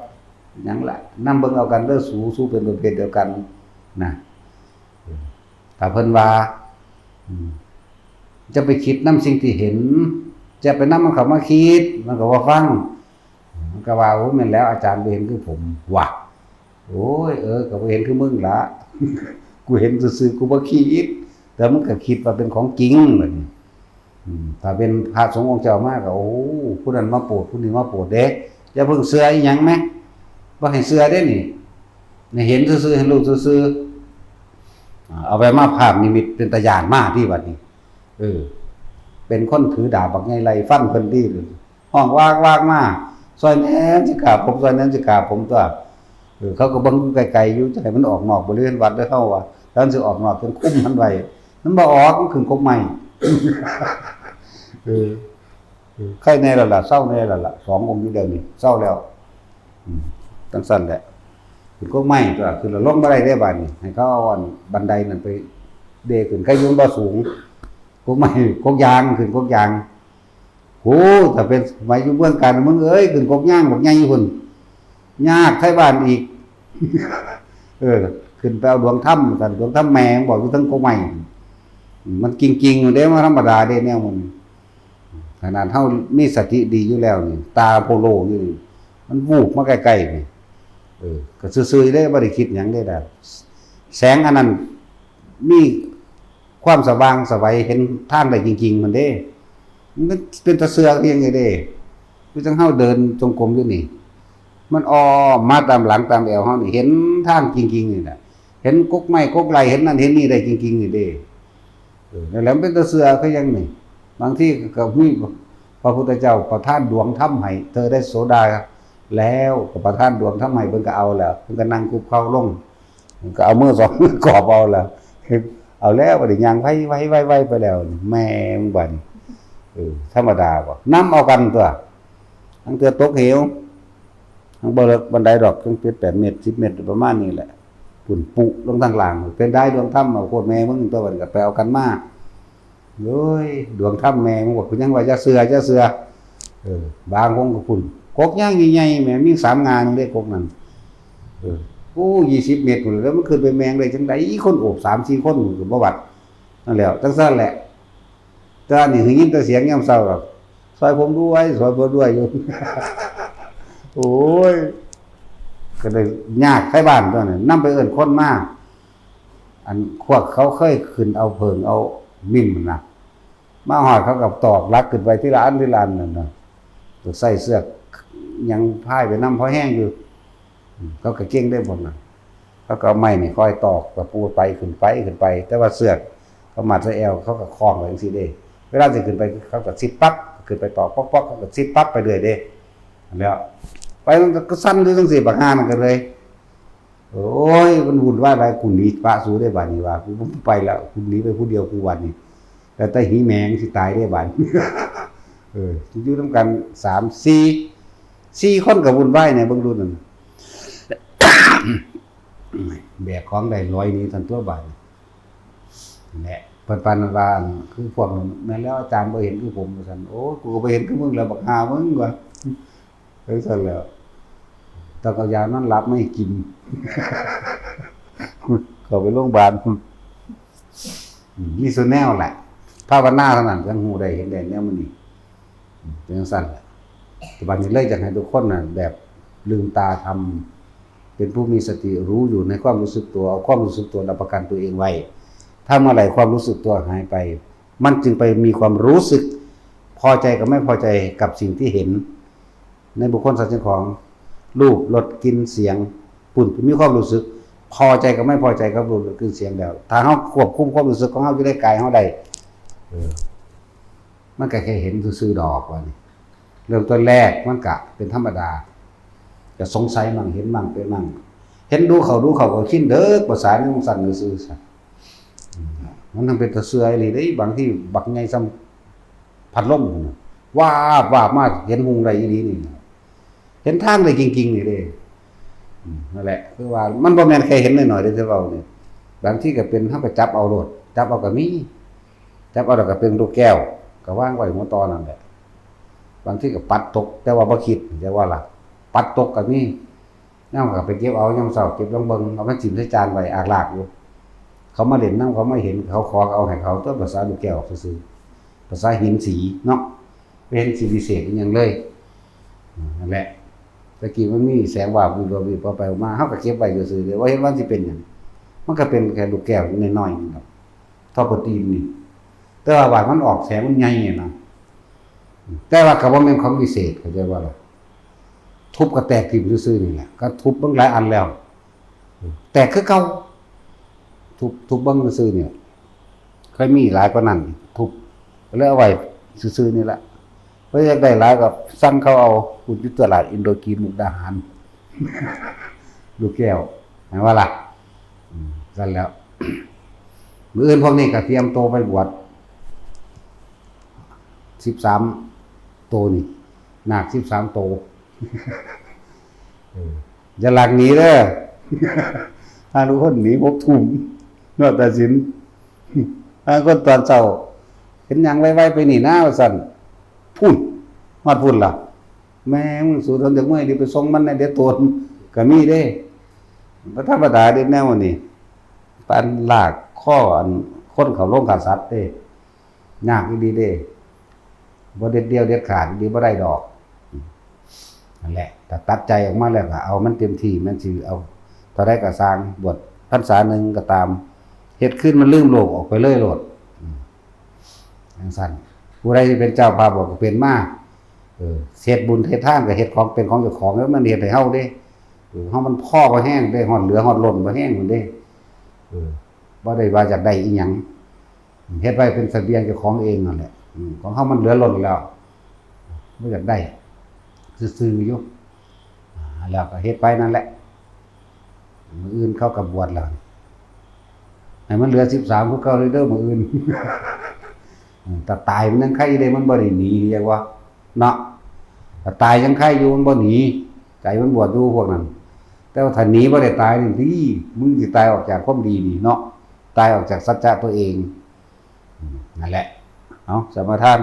หยังล่ะนำเบิ่งเอากันเด้อสู้เป็นประเภทเดียวกันนะถ้าเพิ่นว่าจะไปคิดนำสิ่งที่เห็นจะไปนำมันเข้ามาคิดมันก็บ่ฟังมันก็ว่าโอ้แม่นแล้วอาจารย์บ่เห็นคือผมว่ะโอ้ยก็บ่เห็นคือมึงล่ะกูเห็นซื่อๆกูบ่คิดแต่มันก็คิดว่าเป็นของจริงบัดนี้ถ้าเป็นพระสงฆ์องค์เจ้ามาก็โอ้ผู้นั้นมาโปรดผู้นี้มาโปรดเด้อย่าเพิ่งเชื่ออีหยังแม่บ่ให้เชื่อเด้นี่เห็นซื่อๆเห็นรู้ซื่อๆเอาไปมาภาพนิมิตเป็นตาญาณมาที่บัดนี้เป็นคนถือดาบบักใหญ่ไล่ฟันเพิ่นที่ห้องวากมาซอยแหน่สิกราบผมซอยนั้นสิกราบผมตัวเขาก็เบิ่งไกลๆอยู่จะให้มันออกนอกบริเวณวัดเด้อเฮาว่าแล้วสิออกนอกจนคุ้มมันไว้มันบ่ออกมันขึ้นกกใหม่ใครแน่แล้วล่ะเศร้าแน่แล้วล่ะ2องค์อยู่เดี๋ยวนี้เศร้าแล้วจังซั่นแหละขึ้นกกใหม่ตัวขึ้นแล้วลงบ่ได้เด้บัดนี้ให้เขาเอาบันไดนั่นไปเดขึ้นใครอยู่บ่สูงกกใหม่กกยางขึ้นกกยางโหถ้าเป็นสมัยอยู่เมืองการมึงเอ้ยขึ้นกกย่างบักใหญ่พุ่นยากไทบ้านอีกขึ้นไปเอาดวงถ้ำซั่นดวงถ้ำแมงบอกอยู่ทั้งกกใหม่มันจริงๆเด้มันธรรมดาเด้แนวมันขนาดเฮามีสติดีอยู่แล้วนี่ตาโพโลอยู่มันวูบมาใกล้ๆนี่ก็ซื่อๆได้บ่ได้คิดหยังได้ดอกแสงอันนั้นมีความสว่างไสวเห็นทางได้จริงๆมันเด้มันเป็นตาเสืออย่างงี้เด้คือจังเฮาเดินจงกรมอยู่นี่มันอ้อมมาตามหลังตามแอวเฮานี่เห็นทางจริงๆนี่น่ะเห็นกกไม้กกไหลเห็นนั่นเห็นนี่ได้จริงๆนี่เด้นั่นแหละเป็นตาเสือคือยังนี่บางทีก็มีพระพุทธเจ้าประทานดวงธรรมให้เธอได้โสดาแล้วก็ประทานดวงธรรมให้เพิ่นก็เอาแล้วเพิ่นก็นั่งคุกเข่าลงก็เอามือ2มือกอบเอาแล้วเอาแล้วบัดนี้ย่างไว้ไปแล้วแม่มึงบัดธรรมดาบ่นำเอากันตัวทั้งเทื่อตกเหว ทั้งบ่เลิกบันไดดอกจังเป็น8 เมตร10 เมตรประมาณนี้แหละปุ่นปุลงทางล่างเป็นได้ดวงถ้ำเอาโคตรแม่มึงตัวมันก็ไปเอากันมาโอ้ยดวงถ้ำแม่มึงบอกกูยังว่าจะเสือบางคงก็พุ่นกกย่างใหญ่ๆแม่มี3 งานเด้กกนั้นโอ้20 เมตรพุ่นแล้วมันขึ้นไปแมงได้จังได๋คนโอบ3-4 คนก็บ่วัดนั่นแหละจังซั่นแหละแต่อันนี้ยินแต่เสียงยามเช้าหรอกซอยผมด้วยซอยผมด้วยอยู่ โอ้ยก็เลยยากใครบ้านตัวนั้นนำไปเอิ้นคนมาอันพวกเขาเคยขึ้นเอาเพิงเอามิ่นน่ะมาฮอดเขากับตอกลักขึ้นไปที่ร้านนั่นน่ะตัวใส่เสื้อยังพายไปนำพอแห้งอยู่เขาก็เก่งได้บ่น่ะเขาก็เอาไม้นี่ค่อยตอกตะปูไปขึ้นไปแต่ว่าเสื้อเขามัดใส่แอวเขาก็คล้องไว้จังซี่เด้เวลาสิขึ้นไปเขาก็ซิดปั๊บขึ้นไปตอกป๊อกๆเขาก็ซิดปั๊บไปเรื่อยเด้แล้วไปมันก็สั่นอยู่จังซี่บักห่ามันก็เลยโอ้ยมันวุ่นวายหลายกูหนีปะสู้ได้บัดนี้ว่ากูไปแล้วกูหนีไปผู้เดียวกูวันนี้แต่หิแมงสิตายได้บัดอยู่นำกัน3-4 คนก็วุ่นวายเนี่ยเบิ่งดูนั่นแบกของได้100นี้ทันตัวบาดแหละเพิ่นปานว่าคือพวกนั้นแม่นแล้วอาจารย์บ่เห็นคือผมว่าซั่นโอ้กูก็บ่เห็นคือมึงแล้วบักห่ามึงว่าซั่นแล้วตะกะยานั้นหลับไม่กินเข้าไปโรงพยาบาลมีส่วนแนวแหละภาวนาเท่านั้นจังฮู้ได้เห็นได้แนวมันนี่เป็นจังซั่นแหละแต่บัดนี้เลยอยากให้ทุกคนน่ะแบบลืมตาทำเป็นผู้มีสติรู้อยู่ในความรู้สึกตัวเอาความรู้สึกตัวรับประกันตัวเองไว้ถ้าเมื่อไหร่ความรู้สึกตัวหายไปมันจึงไปมีความรู้สึกพอใจกับไม่พอใจกับสิ่งที่เห็นในบุคคลสัตว์ของรูปรสกลิ่นเสียงปุ่นมีความรู้สึกพอใจกับไม่พอใจกับรูปรสกลิ่นเสียงแล้วถ้าเฮาควบคุมความรู้สึกของเฮาอยู่ในกายเฮาได้มันก็แค่เห็นซื่อๆดอกว่านี่เริ่มต้นแรกมันก็เป็นธรรมดาจะสงสัยมั่งเห็นมั่งเป็นมั่งเห็นดูเขาก็คิดเด้อภาษานี่มันสั่นซื่อๆซะมันทำเป็นตะเสืออีหลีเด้บางที่บักใหญ่ซ้ำพัดลมว่ามาเห็นหุงได้อีหลีนี่เห็นทางได้จริงๆนี่เด้นั่นแหละคือว่ามันบ่แม่นแค่เห็นน้อยๆเด้อเว้านี่บางที่ก็เป็นเฮาก็จับเอาโลดจับเอาก็มีจับเอาแล้วก็เป็นลูกแก้วก็วางไว้หัวตอนั่นแหละบางที่ก็ปัดตกแต่ว่าบ่คิดแต่ว่าล่ะปัดตกก็มีนำก็ไปเก็บเอายามเช้าเก็บลงเบิ่งเอามาจิ้มใส่จานไว้อากลากอยู่เขามาเล่นนำเขาไม่เห็นเขาขอเอาให้เขาตัวภาษาลูกแก้วซื่อๆภาษาหินสีเนาะเป็นสีพิเศษอีหยังเลยนั่นแหละตะกี้มันมีแสงวาบวิบไปมาเฮาก็เก็บไว้ซื่อๆเด้ว่าเห็นว่าสิเป็นหยังมันก็เป็นแค่ลูกแก้วน้อยๆนี่ครับเท่าโปรตีนนี่แต่ว่าบาดมันออกแสงมันใหญ่นะแต่ว่าก็บ่แม่นของพิเศษเข้าใจว่าล่ะทุบก็แตกทิ่มซื่อๆนี่แหละก็ทุบเบิ่งหลายอันแล้วแตกคือเก่าทุบเบิ่งซื่อๆเนี่ยเคยมีหลายกว่านั้นทุบแล้วเอาไว้ซื่อๆนี่แหละเพราะอยากได้หลายก็สั่งเขาเอาคุณอยู่ตลาดอินโดจีนมุกดาหารลูกแก้วเห็นว่าล่ะสั่นแล้วมื้ออื่นพวกนี้ก็เตรียมโตไปบวช13 โตนี่นาค13 โตอย่าหลักหนีเด้อถ้าทุกคนหนี6 ทุ่มนวดตัดสินถ้าคนตอนเช้าเห็นหยังไวๆไปนี่นะว่าซั่นพุ่นฮอดพุ่นล่ะแม่มึงสู้ทนจักมื้อดิไปส่งมันในเดี๋ยวโตนก็มีเด้บ่ธรรมดาเด้แนวนี้ปานลากข้ออันคนเขาลงขาสัตว์เด้ยากอีหลีเด้บ่เด็ดเดียวเด็ดขาดดีบ่ได้ดอกนั่นแหละถ้าตัดใจออกมาแล้วก็เอามันเต็มที่มันสิเอาเท่าใดก็สร้างบวชพรรษาหนึ่งก็ตามเฮ็ดขึ้นมันลืมโลกออกไปเลยโลดจังซั่นผู้ใดที่เป็นเจ้าภาพก็เป็นมาเฮ็ดบุญเฮ็ดทานก็เฮ็ดของเป็นของเจ้าของแล้วมันเฮ็ดให้เฮาเด้เฮามันพอบ่แห้งได้ฮอดเหลือฮอดล้นบ่แห้งพุ่นเด้บ่ได้ว่าอยากได้อีหยังเฮ็ดไว้เป็นเสบียงเจ้าของเองนั่นแหละของเฮามันเหลือล้นแล้วบ่อยากได้ซื่อๆอยู่แล้วก็เฮ็ดไปนั่นแหละมื้ออื่นเขาก็บวชแล้วให้มันเหลือ13คือเก่าเลยเด้อมื้ออื่นถ้าตายมันยังไคเด้มันบ่ได้หนีเรียกว่าเนาะถ้าตายยังไคอยู่มันบ่หนี ใจมันบวชอยู่พวกนั้นแต่ว่าถ้าหนีบ่ได้ตายนี่ที่มึงสิตายออกจากความดีนี่เนาะตายออกจากสัจจะตัวเองนั่นแหละเอาสมาทาน